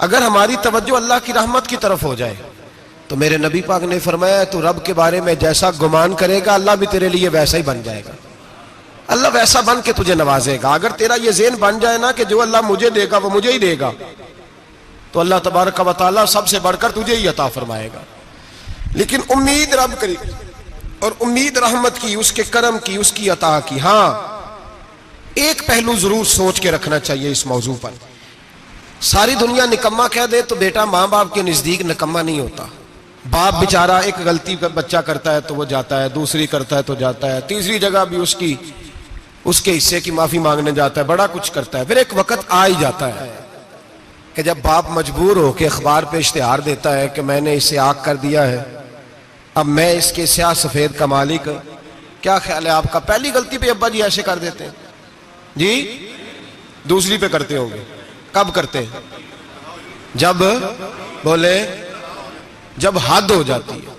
اگر ہماری توجہ اللہ کی رحمت کی طرف ہو جائے تو میرے نبی پاک نے فرمایا تو رب کے بارے میں جیسا گمان کرے گا اللہ بھی تیرے لیے ویسا ہی بن جائے گا. اللہ ویسا بن کے تجھے نوازے گا. اگر تیرا یہ ذہن بن جائے نا کہ جو اللہ مجھے دے گا وہ مجھے ہی دے گا تو اللہ تبارک و تعالیٰ سب سے بڑھ کر تجھے ہی عطا فرمائے گا. لیکن امید رب کری اور امید رحمت کی، اس کے کرم کی، اس کی عطا کی. ہاں ایک پہلو ضرور سوچ کے رکھنا چاہیے اس موضوع پر. ساری دنیا نکما کہہ دے تو بیٹا ماں باپ کے نزدیک نکما نہیں ہوتا. باپ بیچارہ ایک غلطی بچہ کرتا ہے تو وہ جاتا ہے، دوسری کرتا ہے تو جاتا ہے، تیسری جگہ بھی اس کے حصے کی معافی مانگنے جاتا ہے، بڑا کچھ کرتا ہے. پھر ایک وقت آ ہی جاتا ہے کہ جب باپ مجبور ہو کے اخبار پہ اشتہار دیتا ہے کہ میں نے اسے آگ کر دیا ہے، اب میں اس کے سیاہ سفید کا مالک. کیا خیال ہے آپ کا؟ پہلی غلطی پہ ابا جی ایسے کر دیتے ہیں جی، دوسری پہ کرتے ہوں گے. کب کرتے ہیں؟ جب بولے جب حد ہو جاتی ہے.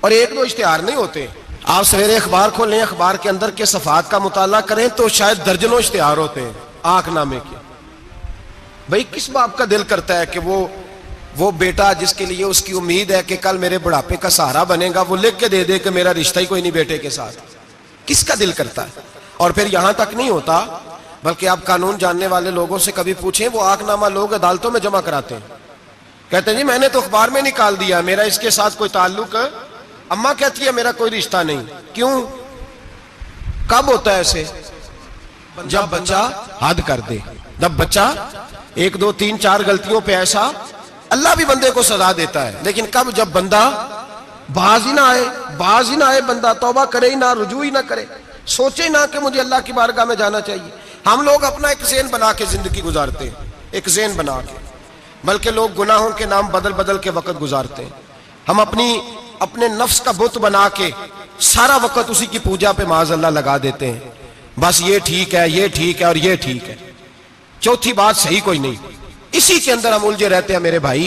اور ایک دو اشتہار نہیں ہوتے. آپ سویرے اخبار کھولیں، اخبار کے اندر کے صفحات کا مطالعہ کریں تو شاید درجنوں اشتہار ہوتے ہیں آنکھ نامے کے. بھئی کس باپ کا دل کرتا ہے کہ وہ بیٹا جس کے لیے اس کی امید ہے کہ کل میرے بڑھاپے کا سہارا بنے گا وہ لکھ کے دے دے کہ میرا رشتہ ہی کوئی نہیں بیٹے کے ساتھ؟ کس کا دل کرتا ہے؟ اور پھر یہاں تک نہیں ہوتا بلکہ آپ قانون جاننے والے لوگوں سے کبھی پوچھیں، وہ آنکھ نامہ لوگ عدالتوں میں جمع کراتے ہیں، کہتے ہیں جی میں نے تو اخبار میں نکال دیا میرا اس کے ساتھ کوئی تعلق، اماں کہتی ہے میرا کوئی رشتہ نہیں. کیوں؟ کب ہوتا ہے ایسے؟ جب بچہ حد کر دے. جب بچہ ایک دو تین چار غلطیوں پہ ایسا، اللہ بھی بندے کو سزا دیتا ہے، لیکن کب؟ جب بندہ باز ہی نہ آئے بندہ توبہ کرے ہی نہ، رجوع ہی نہ کرے، سوچے نہ کہ مجھے اللہ کی بارگاہ میں جانا چاہیے. ہم لوگ اپنا ایک ذہن بنا کے زندگی گزارتے ہیں، ایک ذہن بنا کے، بلکہ لوگ گناہوں کے نام بدل کے وقت گزارتے ہیں. ہم اپنے نفس کا بت بنا کے سارا وقت اسی کی پوجا پہ معاذ اللہ لگا دیتے ہیں. بس یہ ٹھیک ہے، یہ ٹھیک ہے اور یہ ٹھیک ہے، چوتھی بات صحیح کوئی نہیں. اسی کے اندر ہم الجھے رہتے ہیں میرے بھائی.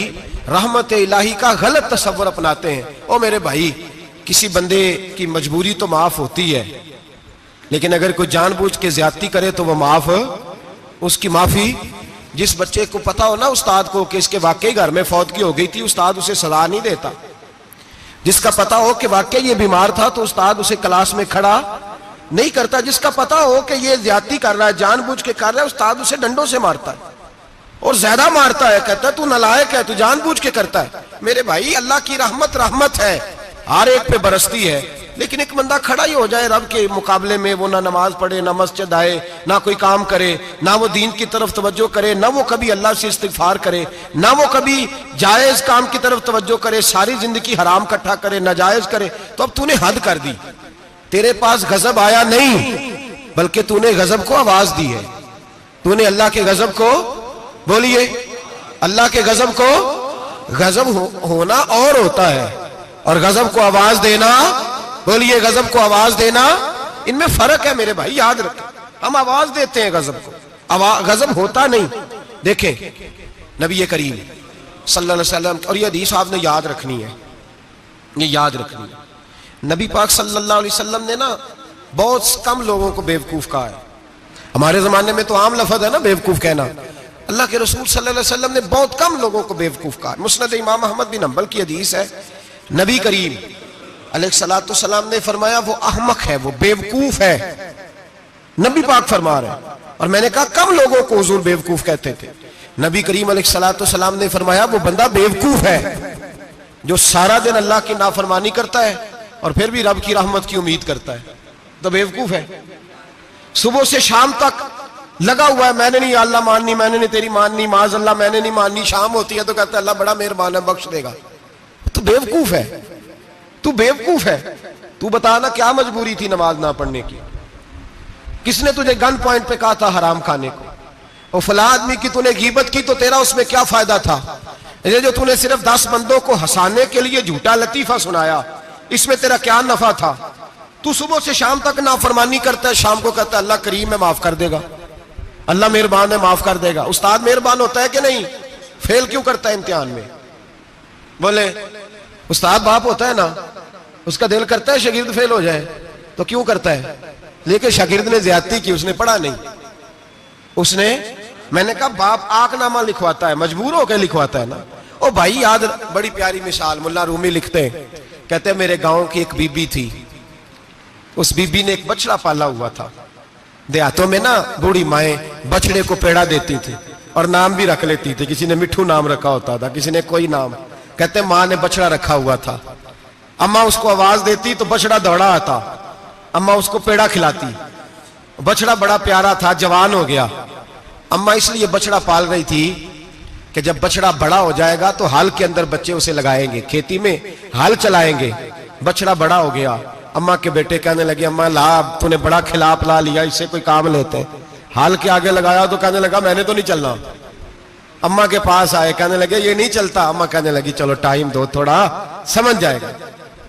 رحمت الہی کا غلط تصور اپناتے ہیں. او میرے بھائی، کسی بندے کی مجبوری تو معاف ہوتی ہے، لیکن اگر کوئی جان بوجھ کے زیادتی کرے تو وہ معاف، اس کی معافی. جس بچے کو پتا ہو نا استاد کو کہ اس کے واقعی گھر میں فوتگی ہو گئی تھی، استاد اسے سزا نہیں دیتا. جس کا پتا ہو کہ واقعی یہ بیمار تھا تو استاد اسے کلاس میں کھڑا نہیں کرتا. جس کا پتا ہو کہ یہ زیادتی کر رہا ہے، جان بوجھ کے کر رہا ہے، استاد اسے ڈنڈوں سے مارتا ہے اور زیادہ مارتا ہے، کہتا ہے تو نالائق ہے، تو جان بوجھ کے کرتا ہے. میرے بھائی اللہ کی رحمت ہے، ہر ایک پہ برستی ہے، لیکن ایک بندہ کھڑا ہی ہو جائے رب کے مقابلے میں، وہ نہ نماز پڑھے، نہ مسجد آئے، نہ کوئی کام کرے، نہ وہ دین کی طرف توجہ کرے، نہ وہ کبھی اللہ سے استغفار کرے، نہ وہ کبھی جائز کام کی طرف توجہ کرے، ساری زندگی حرام کٹھا کرے، ناجائز کرے، تو اب تو نے حد کر دی. تیرے پاس غضب آیا نہیں بلکہ تو نے غضب کو آواز دی ہے. تو نے اللہ کے غضب کو، بولیے، اللہ کے غضب کو، غضب ہونا اور ہوتا ہے اور غضب کو آواز دینا، بولیے، غضب کو آواز دینا، ان میں فرق ہے میرے بھائی، یاد رکھیں. ہم آواز دیتے ہیں غضب کو، غضب ہوتا نہیں. دیکھیں نبی کریم صلی اللہ علیہ وسلم، اور یہ حدیث آپ نے یاد رکھنی ہے، یہ یاد رکھنی ہے. نبی پاک صلی اللہ علیہ وسلم نے نا بہت کم لوگوں کو بیوقوف کہا ہے. ہمارے زمانے میں تو عام لفظ ہے نا بیوقوف کہنا. اللہ کے رسول صلی اللہ علیہ وسلم نے بہت کم لوگوں کو بیوقوف کہا. مسند امام احمد بن حنبل کی حدیث ہے، نبی کریم علیہ الصلوۃ والسلام نے فرمایا وہ احمق ہے، وہ بیوقوف ہے. نبی پاک فرما رہے ہیں. اور میں نے کہا کم لوگوں کو حضور بیوقوف کہتے تھے. نبی کریم علیہ الصلوۃ والسلام نے فرمایا وہ بندہ بیوقوف ہے جو سارا دن اللہ کی نافرمانی کرتا ہے اور پھر بھی رب کی رحمت کی امید کرتا ہے، تو بیوقوف ہے. صبح سے شام تک لگا ہوا ہے، میں نے نہیں اللہ ماننی، میں نے نہیں تیری ماننی، معاذ اللہ میں نے نہیں ماننی. شام ہوتی ہے تو کہتا ہے اللہ بڑا مہربان ہے، بخش دے گا. تو بیوقوف ہے، تو بیوقوف ہے. تو بتانا کیا مجبوری تھی نماز نہ پڑھنے کی؟ کس نے تجھے گن پوائنٹ پہ کہا تھا حرام کھانے کو؟ اور فلاں آدمی کی تو نے غیبت کی تو تیرا اس میں کیا فائدہ تھا؟ یہ جو تو نے صرف 10 بندوں کو ہنسانے کے لیے جھوٹا لطیفہ سنایا، اس میں تیرا کیا نفع تھا؟ تو صبح سے شام تک نافرمانی کرتا ہے، شام کو کہتا ہے اللہ کریم ہے معاف کر دے گا، اللہ مہربان ہے معاف کر دے گا. استاد مہربان ہوتا ہے کہ نہیں؟ فیل کیوں کرتا ہے امتحان میں؟ بولے استاد باپ ہوتا ہے نا، اس کا دل کرتا ہے شاگرد فیل ہو جائے، تو کیوں کرتا ہے؟ لیکن شاگرد نے زیادتی کی، اس نے پڑھا نہیں، اس نے میں نے کہا باپ آنکھ نامہ لکھواتا ہے مجبور ہو کے لکھواتا ہے نا. او بھائی یاد, بڑی پیاری مثال ملا رومی لکھتے ہیں, کہتے ہیں میرے گاؤں کی ایک بی بی تھی, اس بی بی نے ایک بچڑا پالا ہوا تھا. دیہاتوں میں نا بوڑھی مائیں بچڑے کو پیڑا دیتی تھی اور نام بھی رکھ لیتی تھی, کسی نے مٹھو نام رکھا ہوتا تھا, کسی نے کوئی نام. کہتے ہیں ماں نے بچڑا رکھا ہوا تھا, اماں اس کو آواز دیتی تو بچڑا دوڑا آتا, اماں اس کو پیڑا کھلاتی. بچڑا بڑا پیارا تھا, جوان ہو گیا. اماں اس لیے بچڑا پال رہی تھی کہ جب بچڑا بڑا ہو جائے گا تو ہل کے اندر بچے اسے لگائیں گے, کھیتی میں ہل چلائیں گے. بچڑا بڑا ہو گیا, اماں کے بیٹے کہنے لگے اماں لا تو نے بڑا کھلا پلا لیا, اس سے کوئی کام لیتے ہیں. ہل کے آگے لگایا تو کہنے لگا میں نے تو نہیں چلنا. اماں کے پاس آئے, کہنے لگے یہ نہیں چلتا. اماں کہنے لگی چلو ٹائم دو تھوڑا سمجھ جائے گا.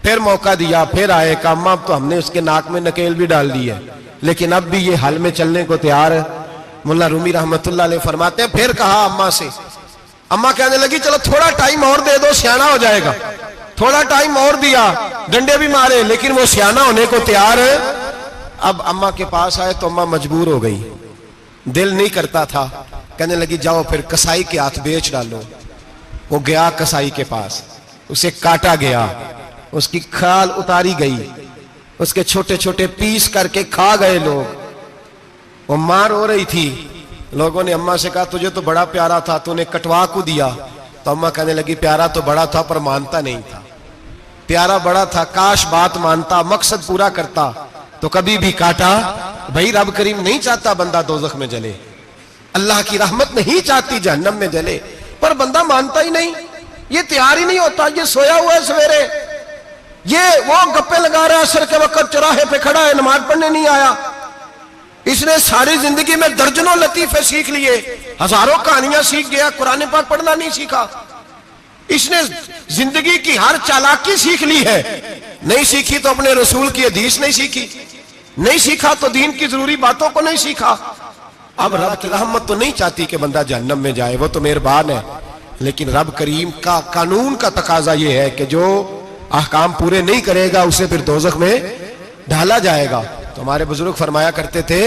پھر موقع دیا, پھر آئے, کہا اماں اب تو ہم نے اس کے ناک میں نکیل بھی ڈال دی ہے لیکن اب بھی یہ ہل میں چلنے کو تیار ہے. ملا رومی رحمت اللہ علیہ فرماتے ہیں پھر کہا اماں سے, اماں کہنے لگی چلو تھوڑا ٹائم اور دے دو سیانا ہو جائے گا. تھوڑا ٹائم اور دیا, ڈنڈے بھی مارے لیکن وہ سیانا ہونے کو تیار ہے. اب اماں کے پاس آئے تو اماں مجبور ہو گئی, دل نہیں کرتا تھا. کہنے لگی جاؤ پھر کسائی کے ہاتھ بیچ ڈالو. وہ گیا کسائی کے پاس, اسے کاٹا گیا, اس کی کھال اتاری گئی, اس کے چھوٹے چھوٹے پیس کر کے کھا گئے لوگ. وہ ماں رو رہی تھی. لوگوں نے اماں سے کہا تجھے تو بڑا پیارا تھا, تو نے کٹوا کو دیا. تو اماں کہنے لگی پیارا تو بڑا تھا پر مانتا نہیں تھا. پیارا بڑا تھا, کاش بات مانتا, مقصد پورا کرتا تو کبھی بھی کاٹا. بھائی رب کریم نہیں چاہتا بندہ دوزخ میں جلے, اللہ کی رحمت نہیں چاہتی جہنم میں جلے, پر بندہ مانتا ہی نہیں, یہ تیار ہی نہیں ہوتا. یہ سویا ہوا ہے سویرے, یہ وہ گپے لگا رہا ہے عصر کے وقت چوراہے پہ کھڑا ہے, نماز پڑھنے نہیں آیا. اس نے ساری زندگی میں درجنوں لطیفے سیکھ لیے, ہزاروں کہانیاں سیکھ گیا, قرآن پاک پڑھنا نہیں سیکھا. اس نے زندگی کی ہر چالاکی سیکھ لی ہے, نہیں سیکھی تو اپنے رسول کی حدیث نہیں سیکھی, نہیں سیکھا تو دین کی ضروری باتوں کو نہیں سیکھا. اب رب کی رحمت تو نہیں چاہتی کہ بندہ جہنم میں جائے, وہ تو مہربان ہے, لیکن رب کریم کا قانون کا تقاضا یہ ہے کہ جو احکام پورے نہیں کرے گا اسے پھر دوزخ میں ڈالا جائے گا. تو ہمارے بزرگ فرمایا کرتے تھے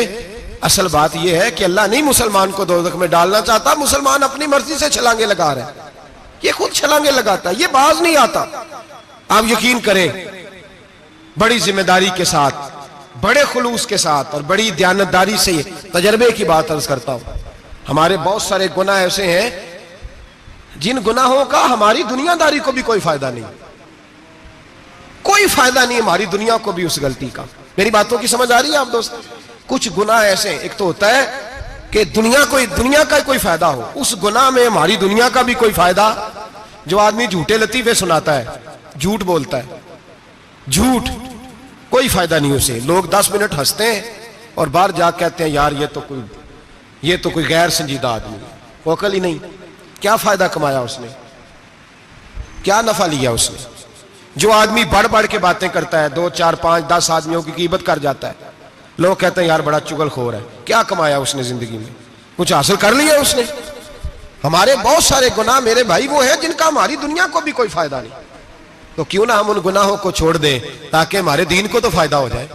اصل بات یہ ہے کہ اللہ نہیں مسلمان کو دوزخ میں ڈالنا چاہتا, مسلمان اپنی مرضی سے چھلانگے لگا رہے ہیں, یہ خود چھلانگے لگاتا ہے, یہ باز نہیں آتا. آپ یقین کریں بڑی ذمہ داری کے ساتھ, بڑے خلوص کے ساتھ اور بڑی دیانتداری سے تجربے کی بات عرض کرتا ہوں, ہمارے بہت سارے گناہ ایسے ہیں جن گناہوں کا ہماری دنیا داری کو بھی کوئی فائدہ نہیں, کوئی فائدہ نہیں ہماری دنیا کو بھی اس غلطی کا. میری باتوں کی سمجھ آ رہی ہے آپ دوست؟ کچھ گناہ ایسے ہیں, ایک تو ہوتا ہے کہ دنیا کا کوئی فائدہ ہو, اس گناہ میں ہماری دنیا کا بھی کوئی فائدہ. جو آدمی جھوٹے لطیفے سناتا ہے, جھوٹ بولتا ہے, جھوٹ کوئی فائدہ نہیں اسے, لوگ 10 منٹ ہنستے ہیں اور باہر جا کہتے ہیں یار یہ تو کوئی غیر سنجیدہ آدمی, وہ عقل ہی نہیں. کیا فائدہ کمایا اس نے, کیا نفع لیا اس نے؟ جو آدمی بڑھ بڑھ کے باتیں کرتا ہے, 2 4 5 10 آدمیوں کی غیبت کر جاتا ہے, لوگ کہتے ہیں یار بڑا چغل خور ہے, کیا کمایا اس نے زندگی میں؟ کچھ حاصل کر لیا اس نے؟ ہمارے بہت سارے گناہ میرے بھائی وہ ہیں جن کا ہماری دنیا کو بھی کوئی فائدہ نہیں. تو کیوں نہ ہم ان گناہوں کو چھوڑ دیں تاکہ ہمارے دین کو تو فائدہ ہو جائے,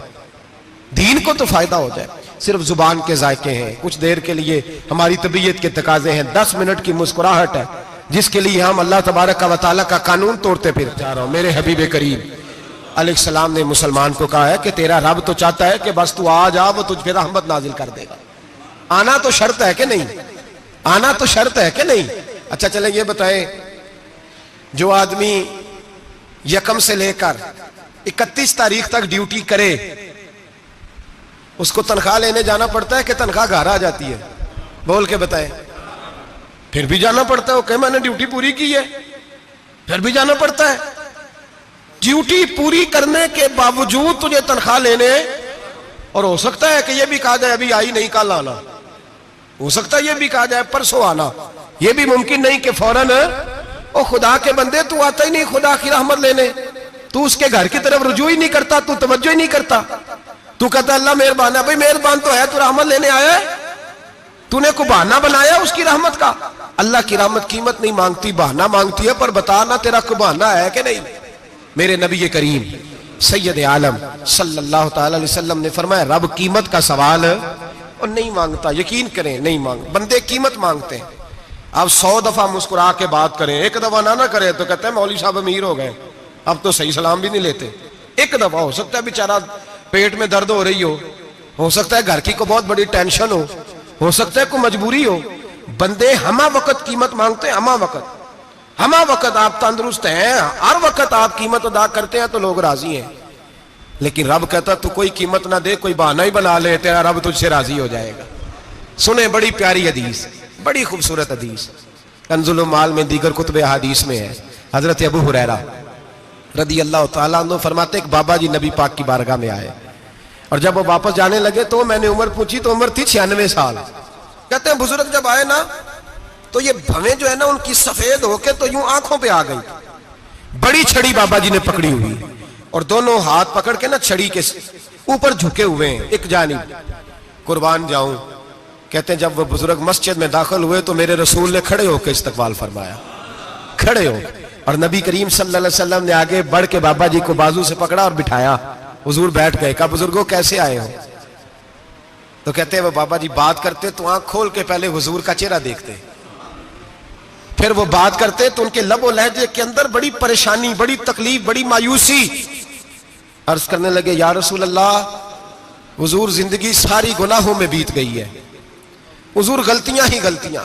دین کو تو فائدہ ہو جائے. صرف زبان کے ذائقے ہیں, کچھ دیر کے لیے ہماری طبیعت کے تقاضے ہیں, 10 منٹ کی مسکراہٹ ہے جس کے لیے ہم اللہ تبارک و تعالیٰ کا قانون توڑتے پھر جا رہا ہوں. میرے حبیب کریم علیہ السلام نے مسلمان کو کہا ہے کہ تیرا رب تو چاہتا ہے کہ بس تو آ جا, وہ تجھ پہ رحمت نازل کر دے گا. آنا تو شرط ہے کہ نہیں, آنا تو شرط ہے کہ نہیں. اچھا چلیں یہ بتائیں, جو آدمی 1 سے لے کر 31 تاریخ تک ڈیوٹی کرے اس کو تنخواہ لینے جانا پڑتا ہے کہ تنخواہ گھر آ جاتی ہے؟ بول کے بتائیں. پھر بھی جانا پڑتا ہے, وہ کہ میں نے ڈیوٹی پوری کی ہے, پھر بھی جانا پڑتا ہے. ڈیوٹی پوری کرنے کے باوجود تجھے تنخواہ لینے, اور ہو سکتا ہے کہ یہ بھی کہا جائے ابھی آئی نہیں کل آنا, ہو سکتا ہے یہ بھی کہا جائے پرسوں آنا, یہ بھی ممکن نہیں کہ فوراً او خدا کے بندے تو آتا ہی نہیں خدا کی رحمت لینے, تو اس کے گھر کی طرف رجوع ہی نہیں کرتا, تو توجہ ہی نہیں کرتا, تو کہتا اللہ مہربان ہے. بھائی مہربان تو ہے, تو رحمت لینے آیا ہے, تو نے کو بہانہ بنایا اس کی رحمت کا. اللہ کی رحمت قیمت نہیں مانگتی, بہانہ مانگتی ہے, پر بتا نا تیرا کو بہانہ ہے کہ نہیں. میرے نبی کریم سید عالم صلی اللہ تعالی علیہ وسلم نے فرمایا رب قیمت کا سوال اور نہیں مانگتا، یقین کریں نہیں بندے قیمت مانگتے ہیں. آپ 100 دفعہ مسکرا کے بات کریں، ایک دفعہ نہ کریں تو کہتے ہیں مولوی صاحب امیر ہو گئے، اب تو صحیح سلام بھی نہیں لیتے. ایک دفعہ ہو سکتا ہے بیچارہ پیٹ میں درد ہو رہی ہو سکتا ہے گھر کی کو بہت بڑی ٹینشن ہو سکتا ہے کوئی مجبوری ہو. بندے ہمہ وقت قیمت مانگتے ہیں، ہمہ وقت آپ تندرست ہیں، ہر وقت آپ قیمت ادا کرتے ہیں تو لوگ راضی ہیں. لیکن رب کہتا تو کوئی قیمت نہ دے، کوئی بہانہ ہی بنا لے، تیرا رب تجھ سے راضی ہو جائے گا. سنیں بڑی پیاری حدیث، بڑی خوبصورت حدیث، کنز المال میں دیگر کتب احادیث میں ہے. حضرت ابو ہریرہ رضی اللہ تعالیٰ عنہ فرماتے ایک بابا جی نبی پاک کی بارگاہ میں آئے، اور جب وہ واپس جانے لگے تو میں نے عمر پوچھی تو عمر تھی 96 سال. کہتے ہیں بزرگ جب آئے نا تو یہ بھویں جو ہے نا ان کی سفید ہو کے تو یوں آنکھوں پہ آ گئی. بڑی چھڑی بابا جی نے پکڑی ہوئی اور دونوں ہاتھ پکڑ کے نا چھڑی کے اوپر جھکے ہوئے ہیں ایک جانب. قربان جاؤں، کہتے ہیں جب وہ بزرگ مسجد میں داخل ہوئے تو میرے رسول نے کھڑے ہو کے استقبال فرمایا، کھڑے ہو، اور نبی کریم صلی اللہ علیہ وسلم نے آگے بڑھ کے بابا جی کو بازو سے پکڑا اور بٹھایا. حضور بیٹھ گئے. کہا بزرگوں کیسے آئے ہو؟ تو کہتے ہیں وہ بابا جی بات کرتے تو آنکھ کھول کے پہلے حضور کا چہرہ دیکھتے، پھر وہ بات کرتے تو ان کے لب و لہجے کے اندر بڑی پریشانی، بڑی تکلیف، بڑی مایوسی. عرض کرنے لگے یا رسول اللہ، حضور زندگی ساری گناہوں میں بیت گئی ہے، حضور غلطیاں ہی غلطیاں،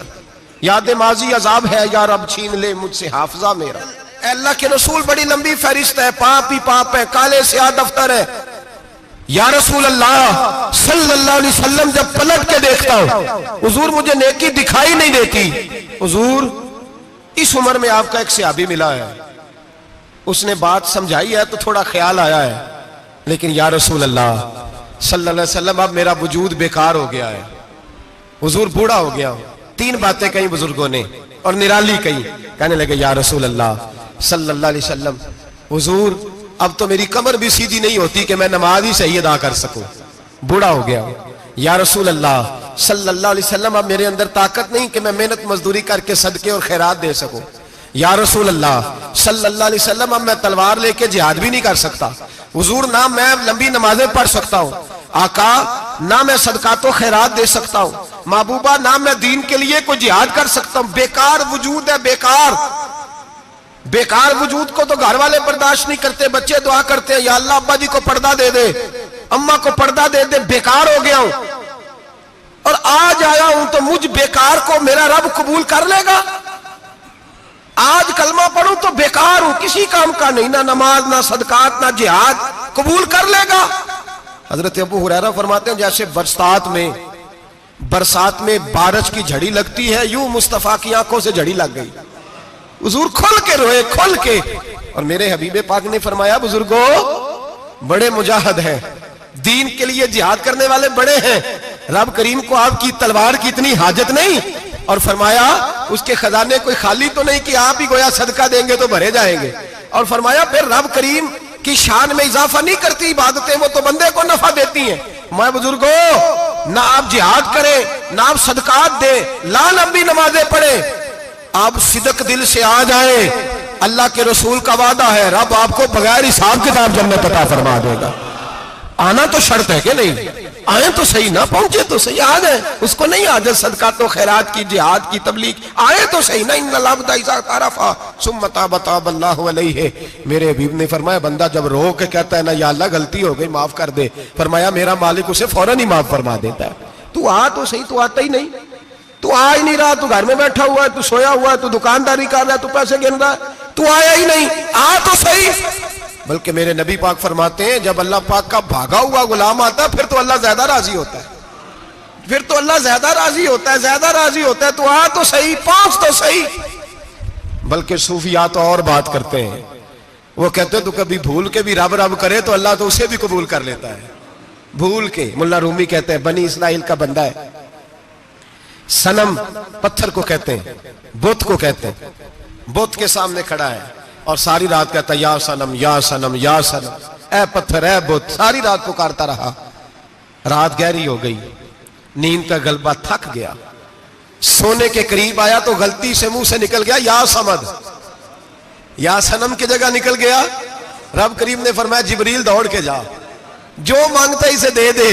یاد ماضی عذاب ہے، یا رب چھین لے مجھ سے حافظہ میرا. اے اللہ کے رسول بڑی لمبی فہرست ہے، پاپ ہی پاپ ہے، کالے سیاہ دفتر ہے. یا رسول اللہ صلی اللہ علیہ وسلم جب پلٹ کے دیکھتا ہوں حضور مجھے نیکی دکھائی نہیں دیتی. حضور اس عمر میں آپ کا ایک صحابی ملا ہے، اس نے بات سمجھائی ہے تو تھوڑا خیال آیا ہے، لیکن یا رسول اللہ صلی اللہ علیہ وسلم اب میرا وجود بیکار ہو گیا ہے، حضور بوڑھا ہو گیا ہوں. 3 باتیں کہیں بزرگوں نے اور نرالی کہیں. کہنے لگے یا رسول اللہ صلی اللہ علیہ وسلم، حضور اب تو میری کمر بھی سیدھی نہیں ہوتی کہ میں نماز ہی صحیح ادا کر سکوں، بوڑھا ہو گیا ہوں. یا رسول اللہ صلی اللہ علیہ وسلم اب میرے اندر طاقت نہیں کہ میں محنت مزدوری کر کے صدقے اور خیرات دے سکوں. یا رسول اللہ صلی اللہ علیہ وسلم اب میں تلوار لے کے جہاد بھی نہیں کر سکتا. حضور نہ میں لمبی نمازیں پڑھ سکتا ہوں، آقا نہ میں صدقات و خیرات دے سکتا ہوں، محبوبہ نہ میں دین کے لیے کوئی جہاد کر سکتا ہوں. بیکار وجود ہے، بیکار وجود کو تو گھر والے برداشت نہیں کرتے، بچے دعا کرتے ہیں یا اللہ ابا جی کو پردہ دے دے، اماں کو پردہ دے دے. بیکار ہو گیا ہوں اور آج آیا ہوں تو مجھ بیکار کو میرا رب قبول کر لے گا؟ آج کلمہ پڑھوں تو بیکار ہوں، کسی کام کا نہیں، نہ نماز نہ صدقات نہ جہاد، قبول کر لے گا؟ حضرت ابو ہریرہ فرماتے ہیں جیسے برسات میں بارش کی جھڑی لگتی ہے، یوں مصطفیٰ کی آنکھوں سے جھڑی لگ گئی. حضور کھل کے روئے، کھل کے. اور میرے حبیب پاک نے فرمایا بزرگوں بڑے مجاہد ہیں، دین کے لیے جہاد کرنے والے بڑے ہیں، رب کریم کو آپ کی تلوار کی اتنی حاجت نہیں. اور فرمایا اس کے خزانے کوئی خالی تو نہیں کہ آپ ہی گویا صدقہ دیں گے تو بھرے جائیں گے. اور فرمایا پھر رب کریم کی شان میں اضافہ نہیں کرتی عبادتیں، وہ تو بندے کو نفع دیتی ہیں. میں بزرگوں نہ آپ جہاد کریں نہ آپ صدقات دیں، لا لمبی نمازیں پڑھیں، آپ صدق دل سے آ جائیں، اللہ کے رسول کا وعدہ ہے رب آپ کو بغیر حساب کتاب جنت عطا فرما دے گا. آنا تو شرط ہے کہ نہیں؟ آئیں تو صحیح، نہ پہنچے تو صحیح، آ جائیں. اس کو نہیں آجت صدقات و خیرات کی، جہاد کی، تبلیغ، آئے تو صحیح نا. ان العبد اذا تعرف ثم تاب تاب اللہ علیہ. میرے حبیب نے فرمایا بندہ جب رو کے کہتا ہے نا یا اللہ غلطی ہو گئی معاف کر دے، فرمایا میرا مالک اسے فوراً ہی معاف فرما دیتا ہے. تو آ تو صحیح، تو آتا ہی نہیں، تو آ ہی نہیں رہا، تو گھر میں بیٹھا ہوا ہے، تو سویا ہوا ہے، تو دکانداری کر رہا ہے، تو پیسے گن رہا ہے، تو آیا ہی نہیں. آ تو صحیح. بلکہ میرے نبی پاک فرماتے ہیں جب اللہ پاک کا بھاگا ہوا غلام آتا ہے پھر تو اللہ زیادہ راضی ہوتا ہے، پھر تو اللہ زیادہ راضی ہوتا ہے، زیادہ راضی ہوتا ہے. تو آ تو صحیح، پہنچ تو صحیح. بلکہ صوفیات اور بات کرتے ہیں، وہ کہتے ہیں تو کبھی بھول کے بھی رب رب کرے تو اللہ تو اسے بھی قبول کر لیتا ہے. بھول کے. ملا رومی کہتے ہیں بنی اسرائیل کا بندہ ہے، صنم پتھر کو کہتے ہیں، بت کو کہتے ہیں، بت کے سامنے کھڑا ہے اور ساری رات کہتا ہے یا صنم یا صنم یا صنم، اے پتھر اے بت، ساری رات پکارتا رہا. رات گہری ہو گئی، نیند کا غلبہ، تھک گیا، سونے کے قریب آیا تو غلطی سے منہ سے نکل گیا یا صمد، یا صنم کی جگہ نکل گیا. رب کریم نے فرمایا جبریل دوڑ کے جا، جو مانگتا ہے اسے دے دے.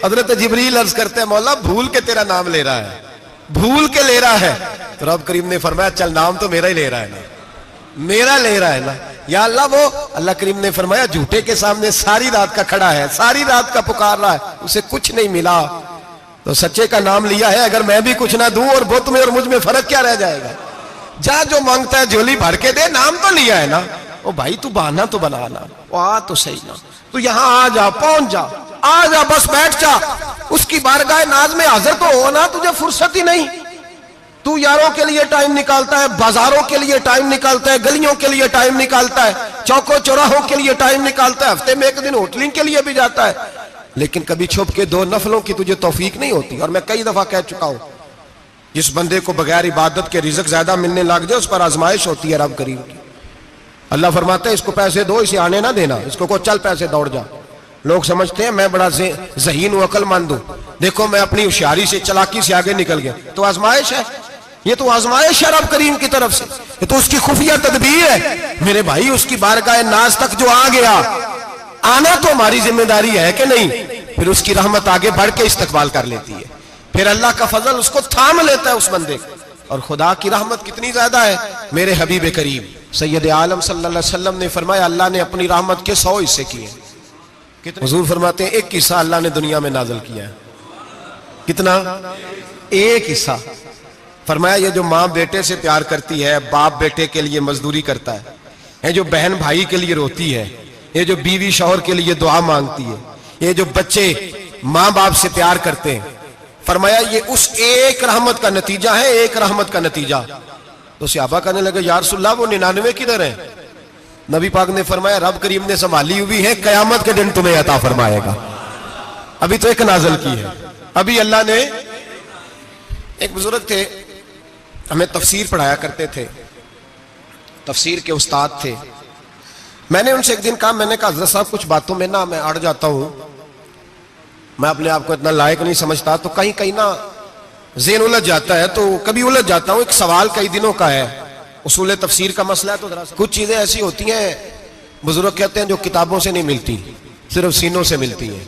حضرت جبریل عرض کرتے ہیں مولا بھول کے تیرا نام لے رہا ہے, بھول کے لے رہا ہے. تو رب کریم نے فرمایا چل نام تو میرا ہی لے رہا ہے نا, میرا لے رہا ہے نا. یا اللہ وہ اللہ کریم نے فرمایا جھوٹے کے سامنے ساری رات کا کھڑا ہے, ساری رات کا پکار رہا ہے, اسے کچھ نہیں ملا, تو سچے کا نام لیا ہے. اگر میں بھی کچھ نہ دوں اور بت میں اور مجھ میں فرق کیا رہ جائے گا. جا جو مانگتا ہے جھولی بھر کے دے, نام تو لیا ہے نا. او بھائی تو بہانا تو بنانا, آ تو صحیح نا, تو یہاں آ جا, پہنچ جا, آ جا, بس بیٹھ جا. اس کی بارگاہ ناز میں حاضر تو ہونا, تجھے فرصت ہی نہیں. تو یاروں کے لیے ٹائم نکالتا ہے, بازاروں کے لیے ٹائم نکالتا ہے, گلیوں کے لیے ٹائم نکالتا ہے, چوکوں چوراہوں کے لیے ٹائم نکالتا ہے, ہفتے میں ایک دن ہوٹلنگ کے لیے بھی جاتا ہے. لیکن کبھی چھپ کے 2 نفلوں کی تجھے توفیق نہیں ہوتی. اور میں کئی دفعہ کہہ چکا ہوں, جس بندے کو بغیر عبادت کے رزق زیادہ ملنے لگ جائے اس پر آزمائش ہوتی ہے رب کریم کی. اللہ فرماتا ہے اس کو پیسے دو, اسے آنے نہ دینا, اس کو چل پیسے دوڑ جا. لوگ سمجھتے ہیں میں بڑا ذہین و عقل مند ہوں, دیکھو میں اپنی ہوشیاری سے چلاکی سے آگے نکل گیا. تو آزمائش ہے, یہ تو آزمائش ہے رب کریم کی طرف سے, یہ تو اس کی خفیہ تدبیر ہے. میرے بھائی اس کی بارگاہ ناز تک جو آ گیا, آنا تو ہماری ذمہ داری ہے کہ نہیں. پھر اس کی رحمت آگے بڑھ کے استقبال کر لیتی ہے, پھر اللہ کا فضل اس کو تھام لیتا ہے اس بندے کو. اور خدا کی رحمت کتنی زیادہ ہے. میرے حبیب کریم سید عالم صلی اللہ علیہ وسلم نے فرمایا اللہ نے اپنی رحمت کے 100 حصے کیے. حضور فرماتے ہیں ایک حصہ اللہ نے دنیا میں نازل کیا ہے. کتنا؟ ایک حصہ. فرمایا یہ جو ماں بیٹے سے پیار کرتی ہے, باپ بیٹے کے لیے مزدوری کرتا ہے, یہ جو بہن بھائی کے لیے روتی ہے, یہ جو بیوی شوہر کے لیے دعا مانگتی ہے, یہ جو بچے ماں باپ سے پیار کرتے ہیں, فرمایا یہ اس ایک رحمت کا نتیجہ ہے, ایک رحمت کا نتیجہ. تو صحابہ کہنے لگے یا رسول اللہ وہ 99 کدھر ہیں؟ نبی پاک نے فرمایا رب کریم نے سنبھالی ہوئی ہے, قیامت کے دن تمہیں عطا فرمائے گا. ابھی تو ایک نازل کی ہے, ابھی اللہ نے. ایک بزرگ تھے ہمیں تفسیر پڑھایا کرتے تھے, تفسیر کے استاد تھے. میں نے ان سے ایک دن کہا, میں نے کہا حضرت صاحب کچھ باتوں میں نا میں اڑ جاتا ہوں, میں اپنے آپ کو اتنا لائق نہیں سمجھتا, تو کہیں کہیں نا ذہن الجھ جاتا ہے, تو کبھی الجھ جاتا ہوں. ایک سوال کئی دنوں کا ہے, اصول تفسیر کا مسئلہ ہے. تو کچھ چیزیں ایسی ہوتی ہیں بزرگ کہتے ہیں جو کتابوں سے نہیں ملتی, صرف سینوں سے ملتی ہیں.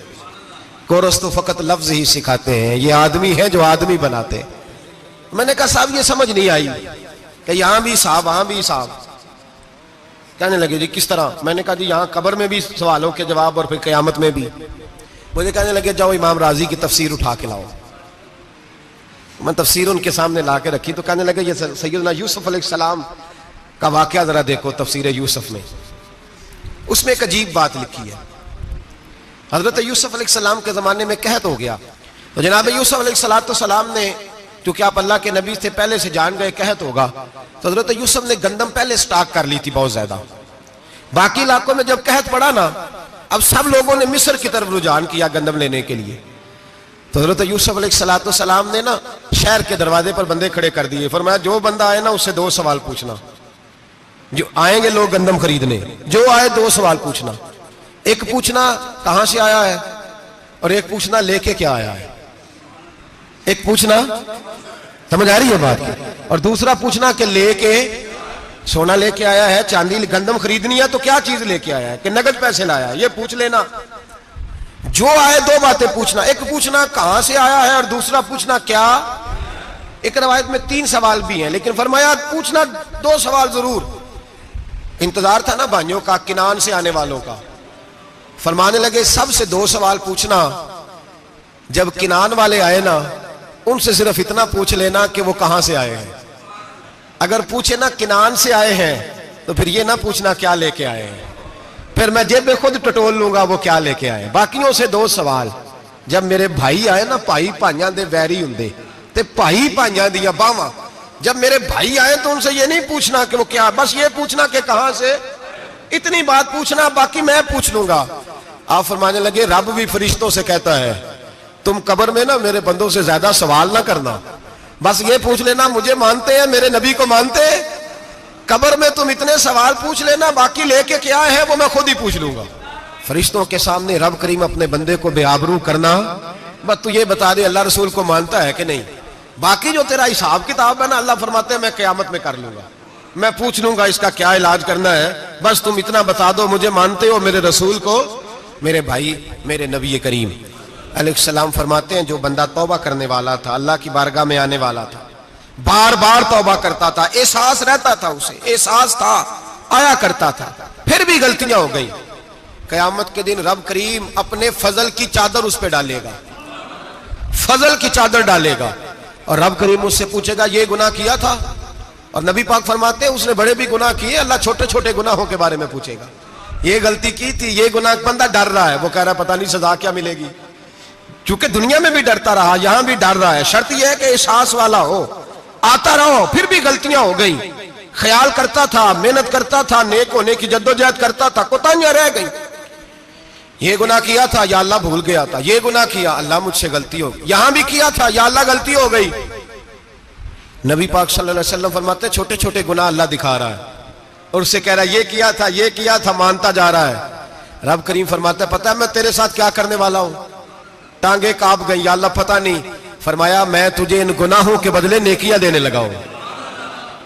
کورس تو فقط لفظ ہی سکھاتے ہیں, یہ آدمی ہے جو آدمی بناتے ہیں. میں نے کہا صاحب یہ سمجھ نہیں آئی کہ یہاں بھی صاحب وہاں بھی صاحب. کہنے لگے جی کس طرح؟ میں نے کہا جی یہاں قبر میں بھی سوالوں کے جواب اور پھر قیامت میں بھی. مجھے کہنے لگے جاؤ امام راضی کی تفسیر اٹھا کے لاؤ. میں تفسیر ان کے سامنے لا کے رکھی, تو کہنے لگے یہ سیدنا یوسف علیہ السلام کا واقعہ ذرا دیکھو تفسیر یوسف میں. اس میں ایک عجیب بات لکھی ہے. حضرت یوسف علیہ السلام کے زمانے میں قحط ہو گیا, تو جناب یوسف علیہ السلام نے, کیونکہ آپ اللہ کے نبی سے پہلے سے جان گئے قحط ہوگا, تو حضرت یوسف نے گندم پہلے سٹاک کر لی تھی بہت زیادہ. باقی علاقوں میں جب قحط پڑا نا, اب سب لوگوں نے مصر کی طرف رجحان کیا گندم لینے کے لیے. تو حضرت یوسف علیہ السلام نے نا شہر کے دروازے پر بندے کھڑے کر دیے. فرمایا جو بندہ آئے نا اس سے 2 سوال پوچھنا. جو آئیں گے لوگ گندم خریدنے, جو آئے 2 سوال پوچھنا. ایک پوچھنا کہاں سے آیا ہے, اور ایک پوچھنا لے کے کیا آیا ہے. ایک پوچھنا, سمجھ آ رہی ہے بات کی, اور دوسرا پوچھنا کہ لے کے سونا لے کے آیا ہے, چاندی گندم خریدنی ہے تو کیا چیز لے کے آیا ہے, کہ نقد پیسے لایا, یہ پوچھ لینا. جو آئے 2 باتیں پوچھنا. ایک پوچھنا کہاں سے آیا ہے, اور دوسرا پوچھنا کیا. ایک روایت میں 3 سوال بھی ہیں, لیکن فرمایا پوچھنا 2 سوال ضرور. انتظار تھا نا بھائیوں کا کنان سے آنے والوں کا. فرمانے لگے سب سے 2 سوال پوچھنا. جب کنان والے آئے نا ان سے صرف اتنا پوچھ لینا کہ وہ کہاں سے آئے ہیں. اگر پوچھے نا کنان سے آئے ہیں تو پھر یہ نہ پوچھنا کیا لے کے آئے ہیں, پھر میں جیب میں خود ٹٹول لوں گا وہ کیا لے کے آئے. باقیوں سے 2 سوال. جب میرے بھائی آئے نا, بھائی بھائیاں دے ویری ہوندے تے بھائی بھائیاں دیا باواں, جب میرے بھائی آئے تو ان سے یہ نہیں پوچھنا کہ وہ کیا, بس یہ پوچھنا کہ کہاں سے. اتنی بات پوچھنا, باقی میں پوچھ لوں گا. آپ فرمانے لگے رب بھی فرشتوں سے کہتا ہے تم قبر میں نا میرے بندوں سے زیادہ سوال نہ کرنا, بس یہ پوچھ لینا مجھے مانتے ہیں, میرے نبی کو مانتے ہیں. قبر میں تم اتنے سوال پوچھ لینا, باقی لے کے کیا ہے وہ میں خود ہی پوچھ لوں گا. فرشتوں کے سامنے رب کریم اپنے بندے کو بے آبرو کرنا, بس تو یہ بتا دے اللہ رسول کو مانتا ہے کہ نہیں. باقی جو تیرا حساب کتاب ہے نا, اللہ فرماتے ہیں میں قیامت میں کر لوں گا, میں پوچھ لوں گا اس کا کیا علاج کرنا ہے. بس تم اتنا بتا دو مجھے مانتے ہو, میرے رسول کو میرے بھائی، میرے نبی کریم علیہ السلام فرماتے ہیں جو بندہ توبہ کرنے والا تھا، اللہ کی بارگاہ میں آنے والا تھا، بار بار توبہ کرتا تھا، احساس رہتا تھا، اسے احساس تھا، آیا کرتا تھا، پھر بھی غلطیاں ہو گئی، قیامت کے دن رب کریم اپنے فضل کی چادر اس پہ ڈالے گا، فضل کی چادر ڈالے گا، اور رب کریم اس سے پوچھے گا یہ گناہ کیا تھا؟ اور نبی پاک فرماتے ہیں اس نے بڑے بھی گناہ کیے، اللہ چھوٹے چھوٹے گناہوں کے بارے میں پوچھے گا، یہ غلطی کی تھی، یہ گناہ، بندہ ڈر رہا ہے، وہ کہہ رہا ہے پتہ نہیں سزا کیا ملے گی، چونکہ دنیا میں بھی ڈرتا رہا، یہاں بھی ڈر رہا ہے، شرط یہ ہے کہ احساس والا ہو، آتا رہو، پھر بھی غلطیاں ہو گئی، خیال کرتا تھا، محنت کرتا تھا، نیک ہونے کی جدوجہد کرتا تھا، کوتاہیاں رہ گئی، یہ گناہ کیا تھا یا اللہ بھول گیا تھا، یہ گناہ کیا اللہ مجھ سے غلطی ہو گئی، یہاں بھی کیا تھا یا اللہ غلطی ہو گئی۔ نبی پاک صلی اللہ علیہ وسلم فرماتے ہیں چھوٹے چھوٹے گناہ اللہ دکھا رہا ہے اور اس سے کہہ رہا ہے یہ کیا تھا، مانتا جا رہا ہے۔ رب کریم فرماتا ہے پتہ ہے میں تیرے ساتھ کیا کرنے والا ہوں؟ ٹانگیں کانپ گئی، یا اللہ پتہ نہیں، فرمایا میں تجھے ان گناہوں کے بدلے نیکیاں دینے لگا ہوں،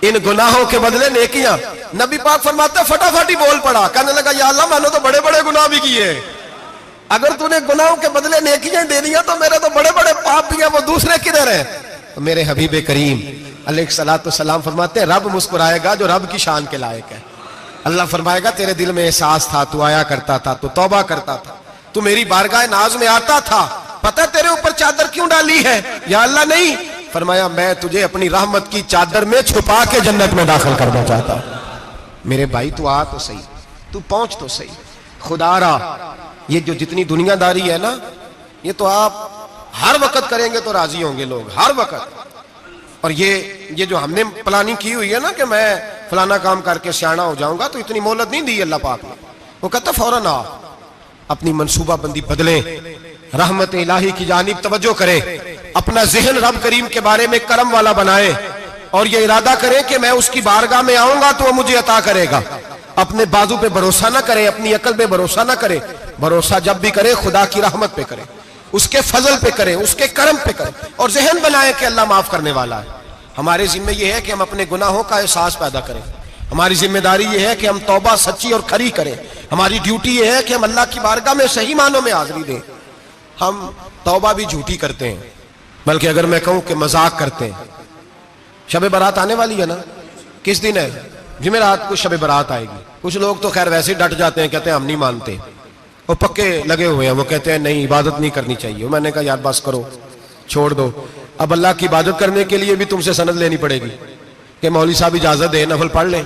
ان گناہوں کے بدلے نیکیاں۔ نبی پاک فرماتا ہے فٹافٹ ہی بول پڑا، کہنے لگا یا اللہ میں نے تو بڑے بڑے گناہ بھی کیے، اگر تو نے گناہوں کے بدلے نیکیاں دے دیا تو میرے تو بڑے بڑے پاپ بھی ہیں، وہ دوسرے کدھر ہیں؟ میرے حبیب کریم علیہ السلام فرماتے ہیں رب مسکرائے گا جو رب کی شان کے لائق ہے، اللہ فرمائے گا تیرے دل میں احساس تھا، تو آیا کرتا تھا، تو توبہ کرتا تھا، تو میری بارگاہ ناز میں آتا تھا، پتہ تیرے اوپر چادر کیوں ڈالی ہے؟ یا اللہ نہیں، فرمایا میں تجھے اپنی رحمت کی چادر میں چھپا کے جنت میں داخل کرنا چاہتا ہوں۔ میرے بھائی تو آ تو صحیح، تو پہنچ تو صحیح، خدا را یہ جو جتنی دنیا داری ہے نا، یہ تو آپ ہر وقت کریں گے تو راضی ہوں گے لوگ، ہر وقت۔ اور یہ جو ہم نے پلاننگ کی ہوئی ہے نا کہ میں فلانا کام کر کے سیانا ہو جاؤں گا، تو اتنی مہلت نہیں دی اللہ پاک نے، وہ کہتا فوراً آ، اپنی منصوبہ بندی بدلیں، رحمت الہی کی جانب توجہ کریں، اپنا ذہن رب کریم کے بارے میں کرم والا بنائیں، اور یہ ارادہ کریں کہ میں اس کی بارگاہ میں آؤں گا تو وہ مجھے عطا کرے گا۔ اپنے بازو پہ بھروسہ نہ کریں، اپنی عقل پہ بھروسہ نہ کریں، بھروسہ جب بھی کریں خدا کی رحمت پہ کریں، اس کے فضل پہ کریں، اس کے کرم پہ کریں، اور ذہن بنائیں کہ اللہ معاف کرنے والا ہے۔ ہمارے ذمہ یہ ہے کہ ہم اپنے گناہوں کا احساس پیدا کریں، ہماری ذمہ داری یہ ہے کہ ہم توبہ سچی اور کھری کریں، ہماری ڈیوٹی یہ ہے کہ ہم اللہ کی بارگاہ میں صحیح معنوں میں حاضری دیں۔ ہم توبہ بھی جھوٹی کرتے ہیں، بلکہ اگر میں کہوں کہ مذاق کرتے ہیں۔ شب برات آنے والی ہے نا، کس دن ہے؟ جمعرات کو شب برات آئے گی۔ کچھ لوگ تو خیر ویسے ڈٹ جاتے ہیں، کہتے ہیں ہم نہیں مانتے، وہ پکے لگے ہوئے ہیں، وہ کہتے ہیں نہیں عبادت نہیں کرنی چاہیے۔ میں نے کہا یار بس کرو، چھوڑ دو، اب اللہ کی عبادت کرنے کے لیے بھی تم سے سند لینی پڑے گی کہ مولوی صاحب اجازت دے، نفل پڑھ لیں،